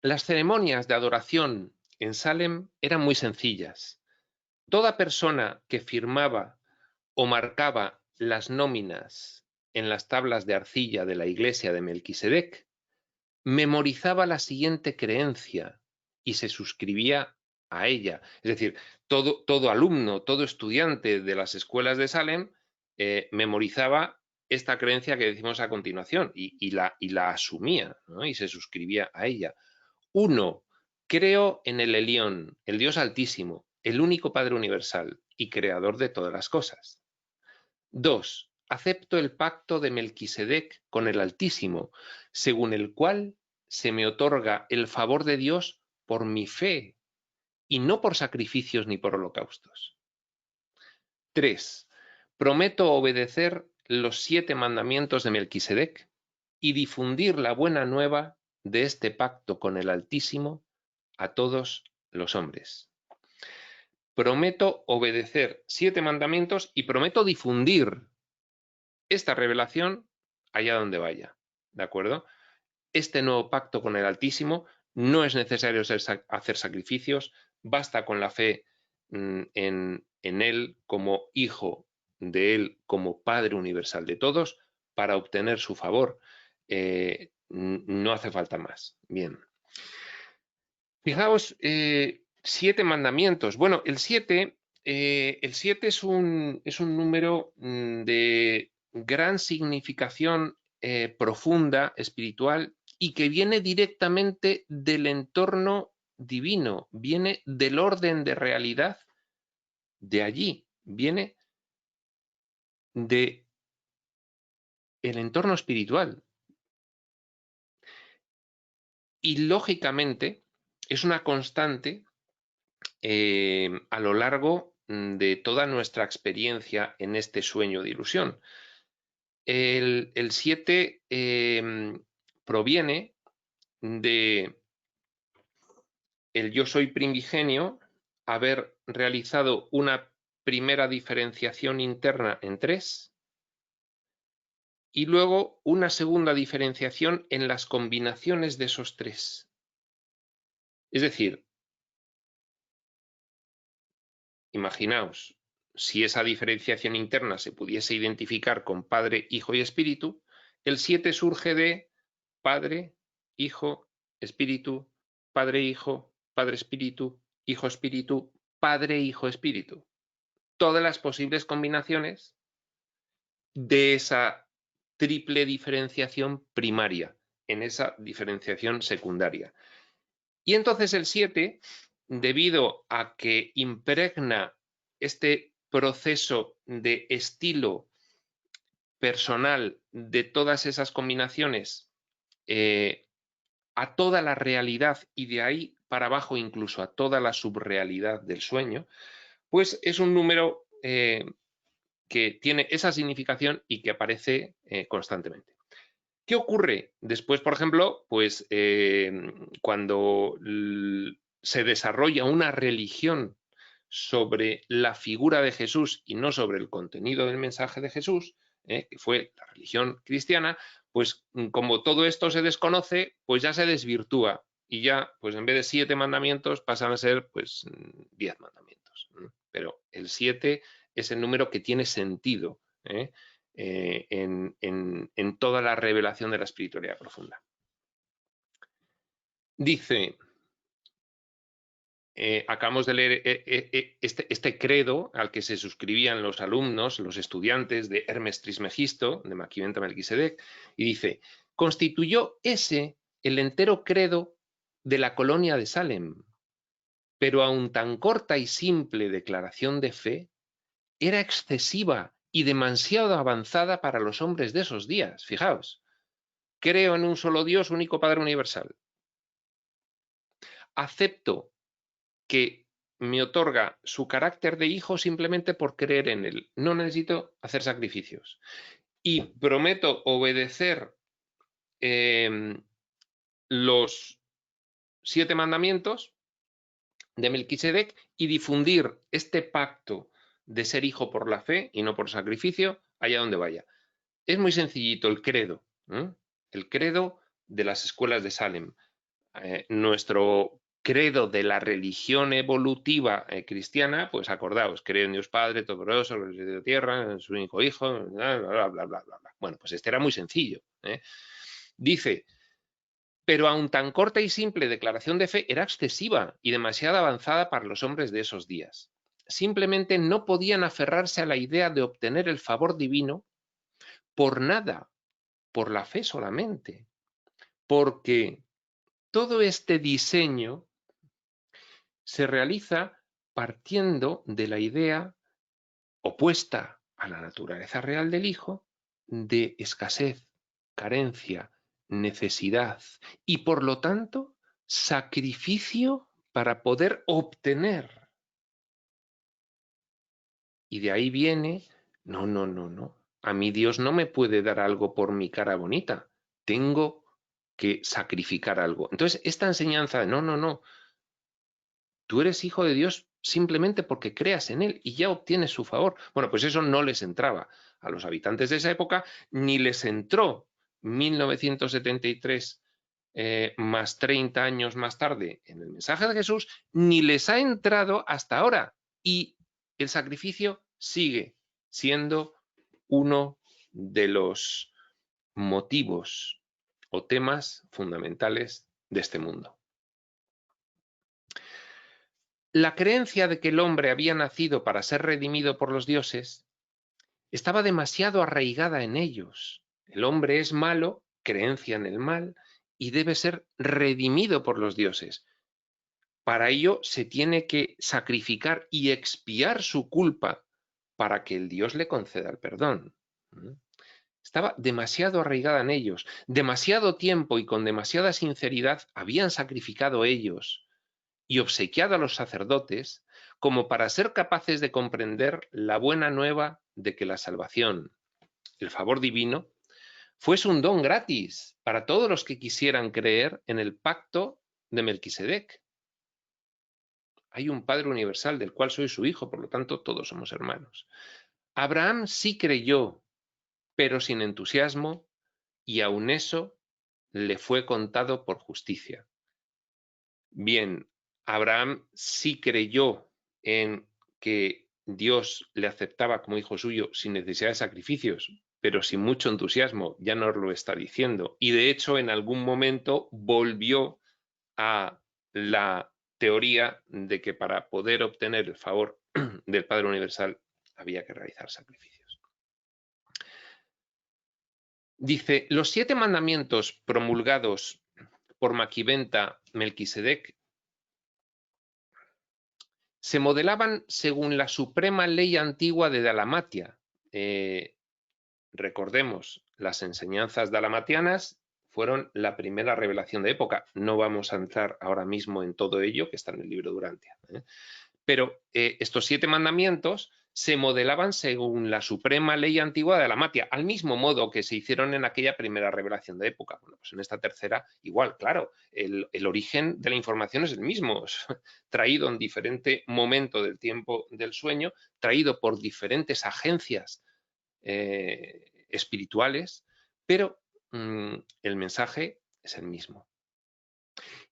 las ceremonias de adoración en Salem eran muy sencillas. Toda persona que firmaba o marcaba las nóminas en las tablas de arcilla de la iglesia de Melquisedec memorizaba la siguiente creencia y se suscribía a ella. Es decir, todo alumno, todo estudiante de las escuelas de Salem memorizaba esta creencia que decimos a continuación y la asumía, ¿no? Y se suscribía a ella. 1. Creo en el Elión, el Dios Altísimo, el único Padre universal y creador de todas las cosas. 2. Acepto el pacto de Melquisedec con el Altísimo, según el cual se me otorga el favor de Dios por mi fe y no por sacrificios ni por holocaustos. 3. Prometo obedecer los 7 mandamientos de Melquisedec y difundir la buena nueva de este pacto con el Altísimo a todos los hombres. Prometo obedecer 7 mandamientos y prometo difundir esta revelación allá donde vaya, ¿de acuerdo? Este nuevo pacto con el Altísimo no es necesario hacer sacrificios, basta con la fe en Él como Hijo de Él, como Padre universal de todos, para obtener su favor. No hace falta más. Bien. Fijaos, 7 mandamientos. Bueno, el 7 es un número de gran significación profunda, espiritual, y que viene directamente del entorno divino, viene del orden de realidad de allí, viene del entorno espiritual. Y lógicamente es una constante a lo largo de toda nuestra experiencia en este sueño de ilusión. El 7 proviene de el yo soy primigenio, haber realizado una primera diferenciación interna en 3 y luego una segunda diferenciación en las combinaciones de esos 3. Es decir, imaginaos, si esa diferenciación interna se pudiese identificar con Padre, Hijo y Espíritu, el 7 surge de Padre, Hijo, Espíritu, Padre, Hijo, Padre, Espíritu, Hijo, Espíritu, Padre, Hijo, Espíritu. Todas las posibles combinaciones de esa triple diferenciación primaria en esa diferenciación secundaria. Y entonces el 7, debido a que impregna este proceso de estilo personal de todas esas combinaciones a toda la realidad y de ahí para abajo incluso a toda la subrealidad del sueño, pues es un número que tiene esa significación y que aparece constantemente. ¿Qué ocurre después, por ejemplo, pues cuando se desarrolla una religión sobre la figura de Jesús y no sobre el contenido del mensaje de Jesús, que fue la religión cristiana, pues como todo esto se desconoce, pues ya se desvirtúa y ya, pues en vez de 7 mandamientos pasan a ser pues 10 mandamientos. Pero el 7 es el número que tiene sentido en toda la revelación de la espiritualidad profunda. Dice, acabamos de leer este credo al que se suscribían los alumnos, los estudiantes de Hermes Trismegisto, de Maquiventa Melquisedec, y dice, constituyó ese el entero credo de la colonia de Salem, pero aun tan corta y simple declaración de fe era excesiva y demasiado avanzada para los hombres de esos días. Fijaos, creo en un solo Dios, único Padre universal. Acepto que me otorga su carácter de hijo simplemente por creer en él. No necesito hacer sacrificios. Y prometo obedecer los 7 mandamientos de Melquisedec y difundir este pacto de ser hijo por la fe y no por sacrificio allá donde vaya. Es muy sencillito el credo, el credo de las escuelas de Salem. Nuestro credo de la religión evolutiva cristiana, pues acordaos, creo en Dios Padre, Todopoderoso, de la tierra, en su único hijo, bla, bla, bla, bla, bla. Bueno, pues este era muy sencillo. Dice, pero aun tan corta y simple declaración de fe era excesiva y demasiado avanzada para los hombres de esos días. Simplemente no podían aferrarse a la idea de obtener el favor divino por nada, por la fe solamente, porque todo este diseño se realiza partiendo de la idea opuesta a la naturaleza real del hijo de escasez, carencia, necesidad y por lo tanto sacrificio para poder obtener. Y de ahí viene, no. A mí Dios no me puede dar algo por mi cara bonita. Tengo que sacrificar algo. Entonces, esta enseñanza de no. Tú eres hijo de Dios simplemente porque creas en Él y ya obtienes su favor. Bueno, pues eso no les entraba a los habitantes de esa época, ni les entró 1973 más 30 años más tarde en el mensaje de Jesús, ni les ha entrado hasta ahora. Y el sacrificio sigue siendo uno de los motivos o temas fundamentales de este mundo. La creencia de que el hombre había nacido para ser redimido por los dioses estaba demasiado arraigada en ellos. El hombre es malo, creencia en el mal, y debe ser redimido por los dioses. Para ello se tiene que sacrificar y expiar su culpa para que el Dios le conceda el perdón. Estaba demasiado arraigada en ellos. Demasiado tiempo y con demasiada sinceridad habían sacrificado ellos y obsequiado a los sacerdotes como para ser capaces de comprender la buena nueva de que la salvación, el favor divino, fuese un don gratis para todos los que quisieran creer en el pacto de Melquisedec. Hay un Padre universal del cual soy su hijo, por lo tanto todos somos hermanos. Abraham sí creyó, pero sin entusiasmo, y aun eso le fue contado por justicia. Bien, Abraham sí creyó en que Dios le aceptaba como hijo suyo sin necesidad de sacrificios, pero sin mucho entusiasmo, ya nos lo está diciendo. Y de hecho, en algún momento volvió a la teoría de que para poder obtener el favor del Padre Universal había que realizar sacrificios. Dice, los 7 mandamientos promulgados por Maquiventa Melquisedec se modelaban según la suprema ley antigua de Dalamatia. Recordemos, las enseñanzas dalamatianas fueron la primera revelación de época. No vamos a entrar ahora mismo en todo ello, que está en el libro Durantia. Pero estos 7 mandamientos se modelaban según la suprema ley antigua de Dalamatia, al mismo modo que se hicieron en aquella primera revelación de época. Bueno, pues en esta tercera, igual, claro, el origen de la información es el mismo, traído en diferente momento del tiempo del sueño, traído por diferentes agencias espirituales, pero el mensaje es el mismo.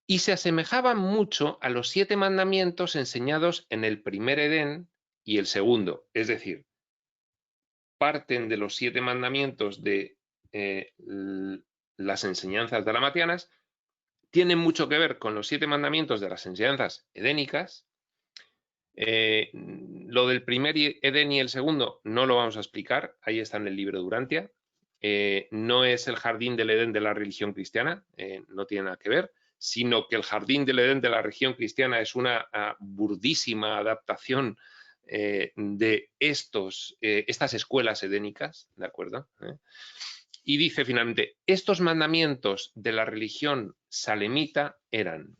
Y se asemejaban mucho a los 7 mandamientos enseñados en el primer Edén y el segundo. Es decir, parten de los 7 mandamientos de las enseñanzas dalamatianas, tienen mucho que ver con los 7 mandamientos de las enseñanzas edénicas. Lo del primer Edén y el segundo no lo vamos a explicar, ahí está en el libro Durantia. No es el jardín del Edén de la religión cristiana, no tiene nada que ver, sino que el jardín del Edén de la religión cristiana es una burdísima adaptación de estas escuelas edénicas, ¿de acuerdo? Y dice finalmente, estos mandamientos de la religión salemita eran,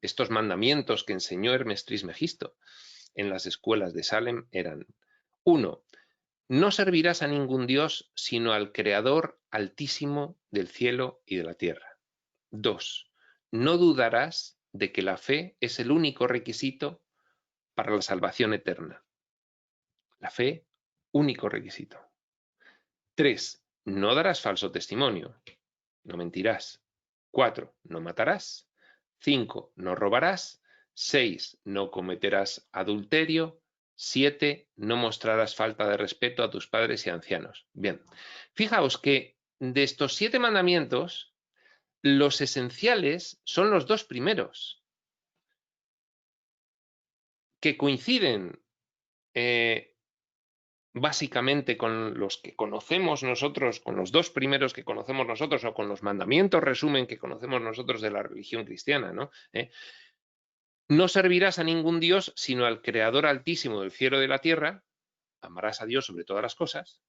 estos mandamientos que enseñó Hermes Trismegisto en las escuelas de Salem eran, 1. No servirás a ningún dios sino al Creador altísimo del cielo y de la tierra. 2. No dudarás de que la fe es el único requisito para la salvación eterna. La fe, único requisito. 3. No darás falso testimonio. No mentirás. 4. No matarás. 5. No robarás. 6. No cometerás adulterio. 7. No mostrarás falta de respeto a tus padres y ancianos. Bien, fijaos que de estos 7 mandamientos, los esenciales son los 2 primeros, que coinciden básicamente con los que conocemos nosotros, con los 2 primeros que conocemos nosotros, o con los mandamientos resumen que conocemos nosotros de la religión cristiana, ¿no? No servirás a ningún dios sino al Creador altísimo del cielo y de la tierra, amarás a Dios sobre todas las cosas,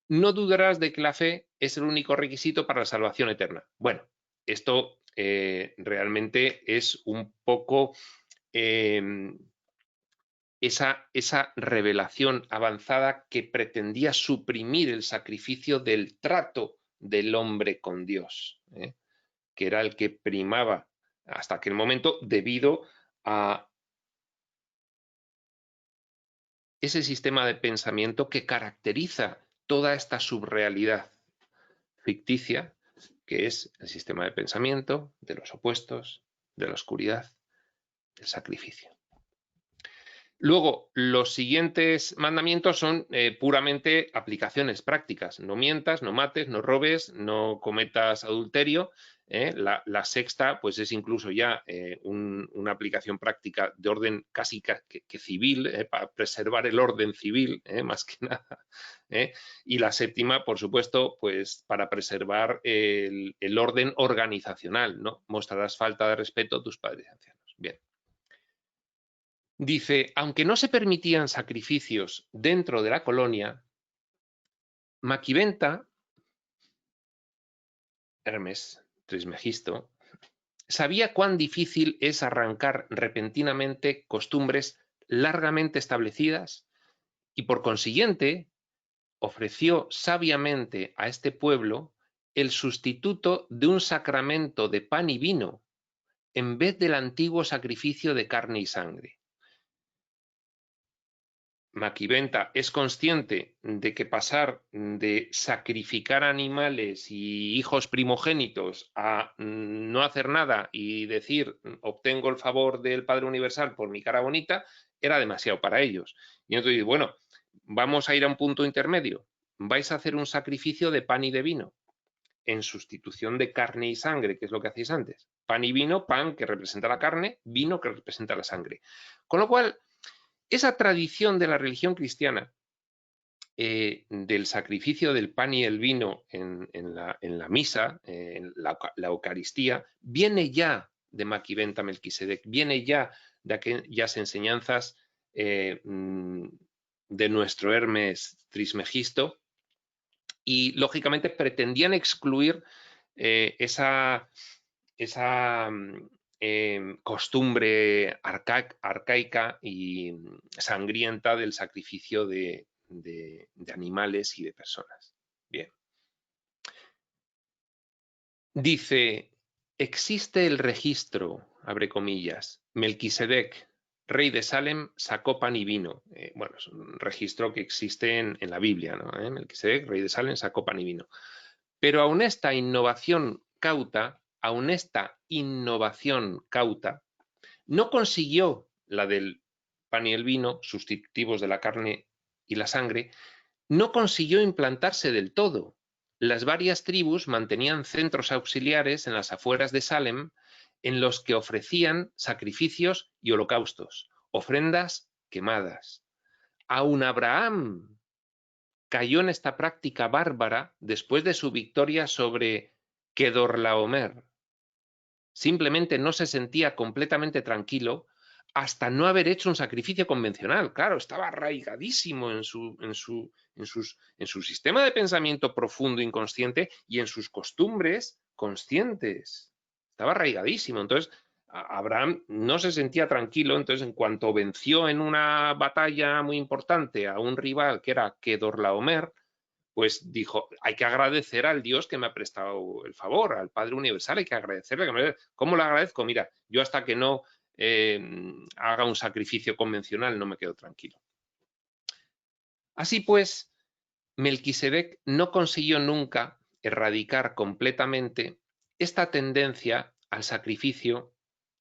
no dudarás de que la fe es el único requisito para la salvación eterna. Bueno, esto realmente es un poco esa revelación avanzada que pretendía suprimir el sacrificio del trato del hombre con Dios, que era el que primaba hasta aquel momento debido a ese sistema de pensamiento que caracteriza toda esta subrealidad ficticia, que es el sistema de pensamiento de los opuestos, de la oscuridad, del sacrificio. Luego, los siguientes mandamientos son puramente aplicaciones prácticas. No mientas, no mates, no robes, no cometas adulterio. La sexta, pues es incluso ya una aplicación práctica de orden casi que civil, para preservar el orden civil, más que nada. Y la séptima, por supuesto, pues para preservar el orden organizacional, ¿no? Mostrarás falta de respeto a tus padres y ancianos. Bien. Dice, aunque no se permitían sacrificios dentro de la colonia, Maquiventa, Hermes Trismegisto, sabía cuán difícil es arrancar repentinamente costumbres largamente establecidas y, por consiguiente, ofreció sabiamente a este pueblo el sustituto de un sacramento de pan y vino en vez del antiguo sacrificio de carne y sangre. Maquiventa es consciente de que pasar de sacrificar animales y hijos primogénitos a no hacer nada y decir obtengo el favor del Padre Universal por mi cara bonita era demasiado para ellos. Y entonces dice, bueno, vamos a ir a un punto intermedio. Vais a hacer un sacrificio de pan y de vino en sustitución de carne y sangre, que es lo que hacéis antes. Pan y vino, pan que representa la carne, vino que representa la sangre. Con lo cual, esa tradición de la religión cristiana, del sacrificio del pan y el vino en la misa, en la Eucaristía, viene ya de Maquiventa Melquisedec, viene ya de aquellas enseñanzas de nuestro Hermes Trismegisto, y lógicamente pretendían excluir esa costumbre arcaica y sangrienta del sacrificio de animales y de personas. Bien. Dice, existe el registro, abre comillas, Melquisedec, rey de Salem, sacó pan y vino. Bueno, es un registro que existe en la Biblia, ¿no? Melquisedec, rey de Salem, sacó pan y vino. Pero aun esta innovación cauta, no consiguió la del pan y el vino, sustitutivos de la carne y la sangre, no consiguió implantarse del todo. Las varias tribus mantenían centros auxiliares en las afueras de Salem en los que ofrecían sacrificios y holocaustos, ofrendas quemadas. Aun Abraham cayó en esta práctica bárbara después de su victoria sobre Kedorlaomer. Simplemente no se sentía completamente tranquilo hasta no haber hecho un sacrificio convencional. Claro, estaba arraigadísimo en su sistema de pensamiento profundo inconsciente y en sus costumbres conscientes. Estaba arraigadísimo. Entonces, Abraham no se sentía tranquilo. Entonces, en cuanto venció en una batalla muy importante a un rival que era Kedorlaomer, pues dijo, hay que agradecer al Dios que me ha prestado el favor, al Padre Universal, hay que agradecerle. ¿Cómo lo agradezco? Mira, yo hasta que no haga un sacrificio convencional no me quedo tranquilo. Así pues, Melquisedec no consiguió nunca erradicar completamente esta tendencia al sacrificio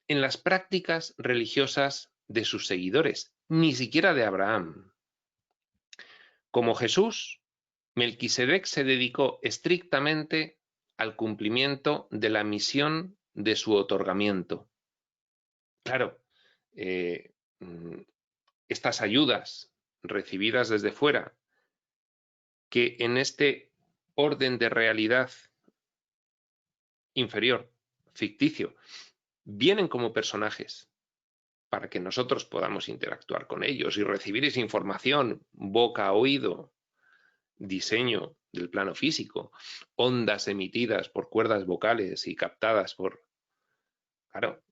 en las prácticas religiosas de sus seguidores, ni siquiera de Abraham. Como Jesús, Melquisedec se dedicó estrictamente al cumplimiento de la misión de su otorgamiento. Claro, estas ayudas recibidas desde fuera, que en este orden de realidad inferior, ficticio, vienen como personajes para que nosotros podamos interactuar con ellos y recibir esa información boca a oído, diseño del plano físico, ondas emitidas por cuerdas vocales y captadas por... Claro,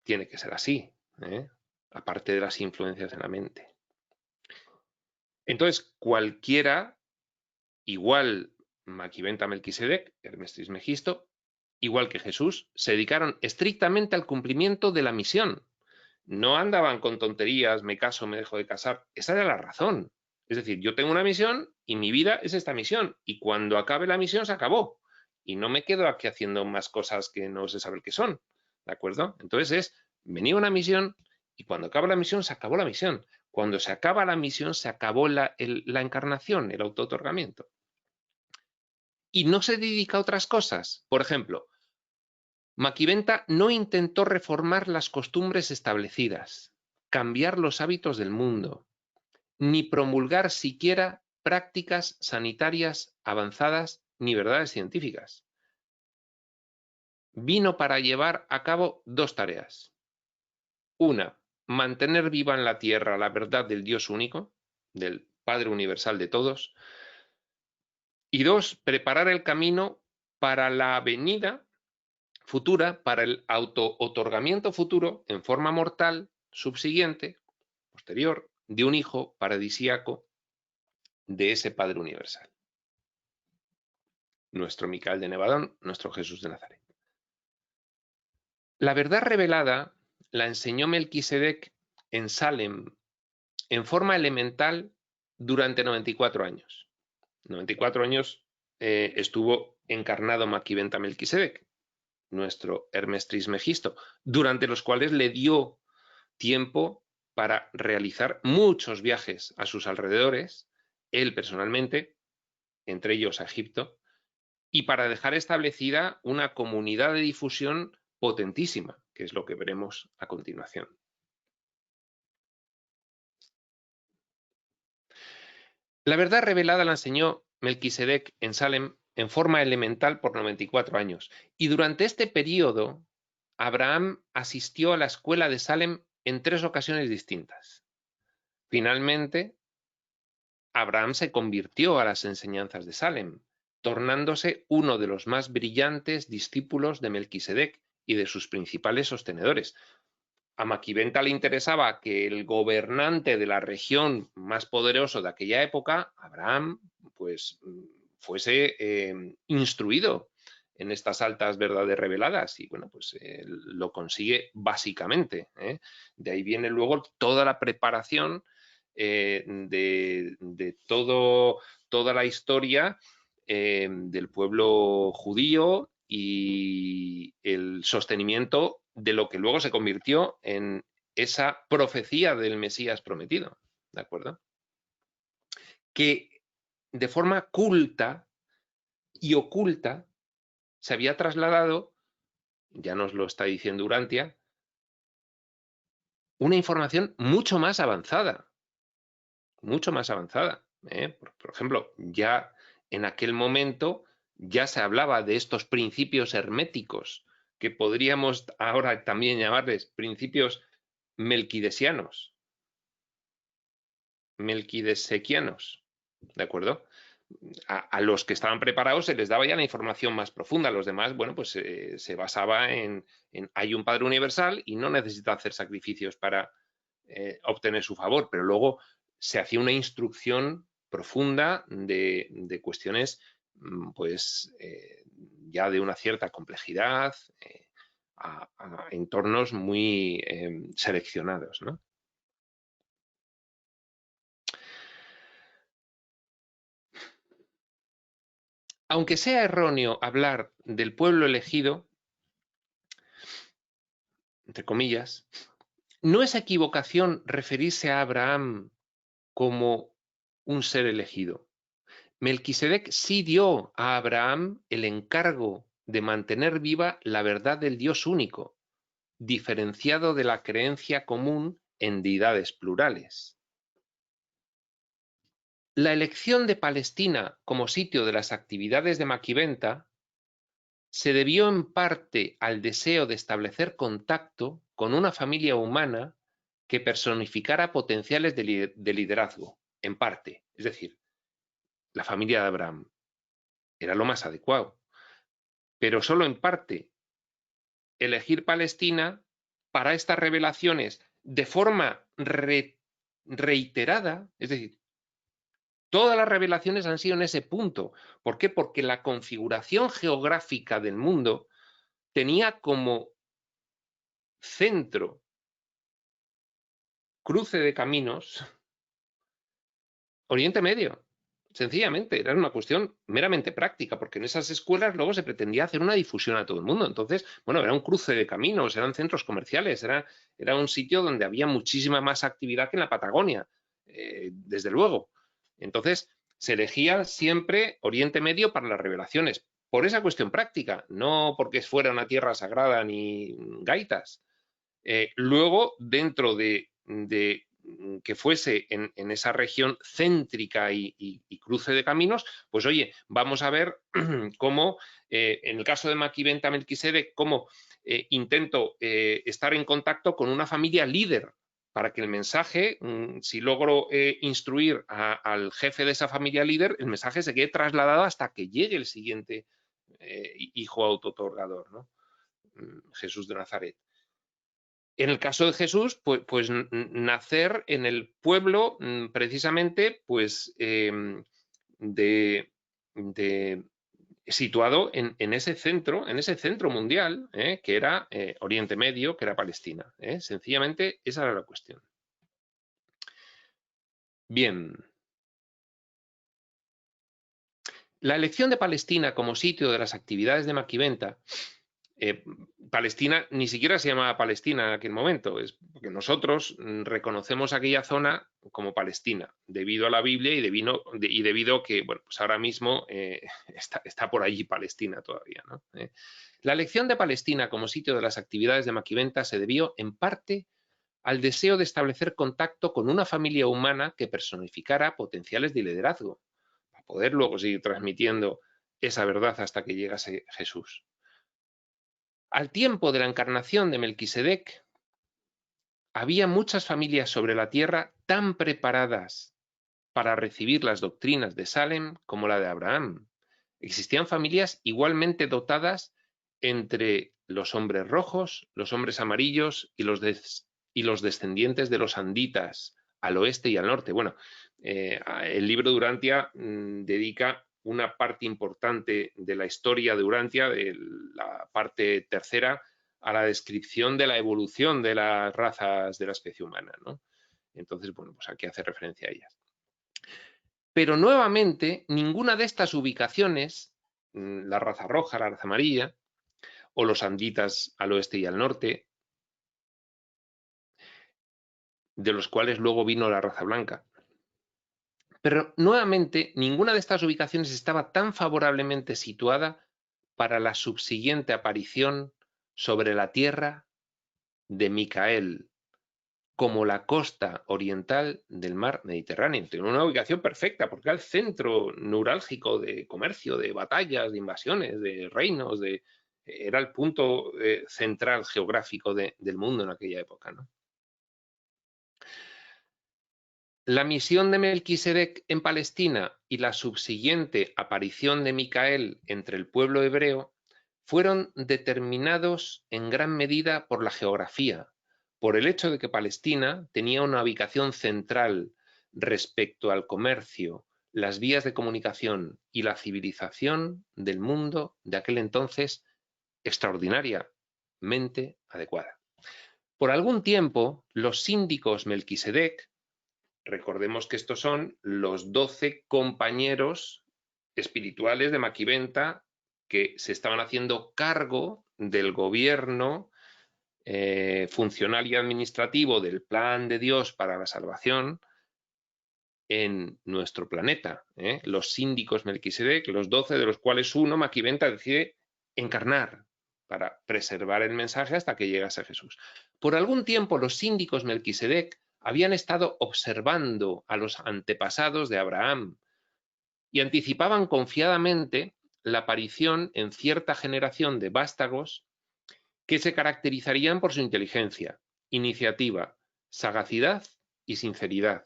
tiene que ser así, aparte de las influencias en la mente. Entonces, cualquiera, igual Maquiventa Melquisedec, Hermes Trismegisto, igual que Jesús, se dedicaron estrictamente al cumplimiento de la misión. No andaban con tonterías, me caso, me dejo de casar. Esa era la razón. Es decir, yo tengo una misión y mi vida es esta misión. Y cuando acabe la misión, se acabó. Y no me quedo aquí haciendo más cosas que no se sabe qué son. ¿De acuerdo? Entonces venía una misión y cuando acaba la misión, se acabó la misión. Cuando se acaba la misión, se acabó la encarnación, el auto-otorgamiento. Y no se dedica a otras cosas. Por ejemplo, Maquiventa no intentó reformar las costumbres establecidas, cambiar los hábitos del mundo, ni promulgar siquiera prácticas sanitarias avanzadas ni verdades científicas. Vino para llevar a cabo dos tareas. Una, mantener viva en la tierra la verdad del Dios único, del Padre Universal de todos. Y dos, preparar el camino para la venida futura, para el auto-otorgamiento futuro en forma mortal, subsiguiente, posterior, de un hijo paradisíaco de ese Padre Universal. Nuestro Micael de Nevadón, nuestro Jesús de Nazaret. La verdad revelada la enseñó Melquisedec en Salem en forma elemental durante 94 años. 94 años estuvo encarnado Maquiventa Melquisedec, nuestro Hermes Trismegisto, durante los cuales le dio tiempo para realizar muchos viajes a sus alrededores, él personalmente, entre ellos a Egipto, y para dejar establecida una comunidad de difusión potentísima, que es lo que veremos a continuación. La verdad revelada la enseñó Melquisedec en Salem en forma elemental por 94 años, y durante este periodo Abraham asistió a la escuela de Salem en 3 ocasiones distintas. Finalmente, Abraham se convirtió a las enseñanzas de Salem, tornándose uno de los más brillantes discípulos de Melquisedec y de sus principales sostenedores. A Maquiventa le interesaba que el gobernante de la región más poderoso de aquella época, Abraham, pues fuese instruido en estas altas verdades reveladas, y bueno, pues lo consigue básicamente. De ahí viene luego toda la preparación de toda la historia del pueblo judío y el sostenimiento de lo que luego se convirtió en esa profecía del Mesías prometido, ¿de acuerdo? Que de forma culta y oculta se había trasladado, ya nos lo está diciendo Urantia, una información mucho más avanzada, Por ejemplo, ya en aquel momento ya se hablaba de estos principios herméticos, que podríamos ahora también llamarles principios melquidesianos, melquidesequianos, ¿de acuerdo? A los que estaban preparados se les daba ya la información más profunda, a los demás, bueno, pues se basaba en hay un Padre Universal y no necesita hacer sacrificios para obtener su favor, pero luego se hacía una instrucción profunda de cuestiones, pues ya de una cierta complejidad, a entornos muy seleccionados, ¿no? Aunque sea erróneo hablar del pueblo elegido, entre comillas, no es equivocación referirse a Abraham como un ser elegido. Melquisedec sí dio a Abraham el encargo de mantener viva la verdad del Dios único, diferenciado de la creencia común en deidades plurales. La elección de Palestina como sitio de las actividades de Maquiventa se debió en parte al deseo de establecer contacto con una familia humana que personificara potenciales de liderazgo, en parte, es decir, la familia de Abraham. Era lo más adecuado, pero solo en parte. Elegir Palestina para estas revelaciones de forma reiterada, es decir, todas las revelaciones han sido en ese punto. ¿Por qué? Porque la configuración geográfica del mundo tenía como centro, cruce de caminos, Oriente Medio. Sencillamente, era una cuestión meramente práctica, porque en esas escuelas luego se pretendía hacer una difusión a todo el mundo. Entonces, bueno, era un cruce de caminos, eran centros comerciales, era un sitio donde había muchísima más actividad que en la Patagonia, desde luego. Entonces, se elegía siempre Oriente Medio para las revelaciones, por esa cuestión práctica, no porque fuera una tierra sagrada ni gaitas. Luego, dentro de que fuese en esa región céntrica y cruce de caminos, pues oye, vamos a ver cómo, en el caso de Maquiventa Melquisedec, cómo intento estar en contacto con una familia líder para que el mensaje, si logro instruir al jefe de esa familia líder, el mensaje se quede trasladado hasta que llegue el siguiente hijo autootorgador, ¿no? Jesús de Nazaret. En el caso de Jesús, pues nacer en el pueblo precisamente pues, situado en ese centro mundial, que era Oriente Medio, que era Palestina. Sencillamente esa era la cuestión. Bien. La elección de Palestina como sitio de las actividades de Maquiventa, Palestina ni siquiera se llamaba Palestina en aquel momento, es porque nosotros reconocemos aquella zona como Palestina, debido a la Biblia y debido a que, bueno, pues ahora mismo está por allí Palestina todavía, ¿no? La elección de Palestina como sitio de las actividades de Maquiventa se debió en parte al deseo de establecer contacto con una familia humana que personificara potenciales de liderazgo, para poder luego seguir transmitiendo esa verdad hasta que llegase Jesús. Al tiempo de la encarnación de Melquisedec, había muchas familias sobre la tierra tan preparadas para recibir las doctrinas de Salem como la de Abraham. Existían familias igualmente dotadas entre los hombres rojos, los hombres amarillos y los descendientes de los anditas al oeste y al norte. Bueno, el libro de Urantia dedica una parte importante de la historia de Urantia, de la parte tercera, a la descripción de la evolución de las razas de la especie humana, ¿no? Entonces, bueno, pues aquí hace referencia a ellas. Pero nuevamente, ninguna de estas ubicaciones, la raza roja, la raza amarilla, o los anditas al oeste y al norte, de los cuales luego vino la raza blanca. Pero nuevamente, ninguna de estas ubicaciones estaba tan favorablemente situada para la subsiguiente aparición sobre la tierra de Micael, como la costa oriental del mar Mediterráneo. Tiene una ubicación perfecta, porque era el centro neurálgico de comercio, de batallas, de invasiones, de reinos, era el punto central geográfico del mundo en aquella época, ¿no? La misión de Melquisedec en Palestina y la subsiguiente aparición de Micael entre el pueblo hebreo fueron determinados en gran medida por la geografía, por el hecho de que Palestina tenía una ubicación central respecto al comercio, las vías de comunicación y la civilización del mundo de aquel entonces extraordinariamente adecuada. Por algún tiempo, los síndicos Melquisedec, recordemos que estos son los 12 compañeros espirituales de Maquiventa que se estaban haciendo cargo del gobierno funcional y administrativo del plan de Dios para la salvación en nuestro planeta. Los síndicos Melquisedec, los 12 de los cuales uno, Maquiventa, decide encarnar para preservar el mensaje hasta que llegase Jesús. Por algún tiempo los síndicos Melquisedec habían estado observando a los antepasados de Abraham y anticipaban confiadamente la aparición en cierta generación de vástagos que se caracterizarían por su inteligencia, iniciativa, sagacidad y sinceridad.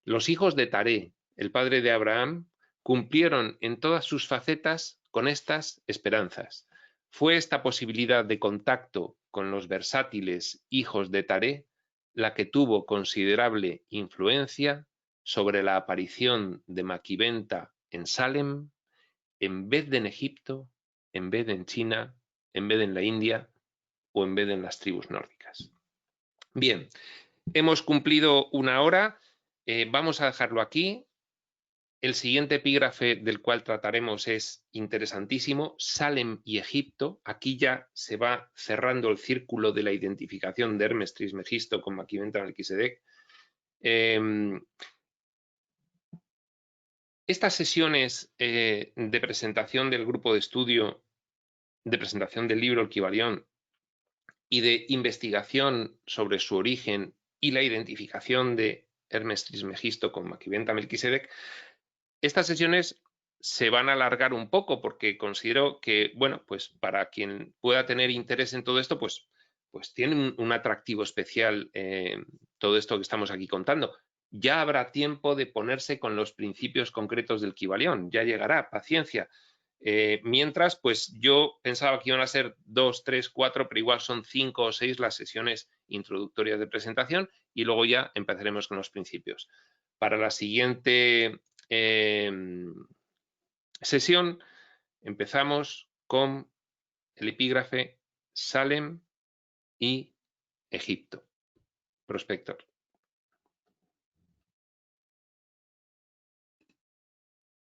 Los hijos de Taré, el padre de Abraham, cumplieron en todas sus facetas con estas esperanzas. Fue esta posibilidad de contacto con los versátiles hijos de Taré la que tuvo considerable influencia sobre la aparición de Maquiventa en Salem, en vez de en Egipto, en vez de en China, en vez de en la India o en vez de en las tribus nórdicas. Bien, hemos cumplido una hora, vamos a dejarlo aquí. El siguiente epígrafe del cual trataremos es interesantísimo, Salem y Egipto. Aquí ya se va cerrando el círculo de la identificación de Hermes Trismegisto con Maquiventa Melquisedec. Estas sesiones de presentación del grupo de estudio, de presentación del libro El Kybalión y de investigación sobre su origen y la identificación de Hermes Trismegisto con Maquiventa Melquisedec, estas sesiones se van a alargar un poco porque considero que, bueno, pues para quien pueda tener interés en todo esto, pues tiene un atractivo especial todo esto que estamos aquí contando. Ya habrá tiempo de ponerse con los principios concretos del Kybalión, ya llegará, paciencia. Mientras, pues yo pensaba que iban a ser 2, 3, 4, pero igual son 5 o 6 las sesiones introductorias de presentación y luego ya empezaremos con los principios. Para la siguiente sesión empezamos con el epígrafe Salem y Egipto. Prospector.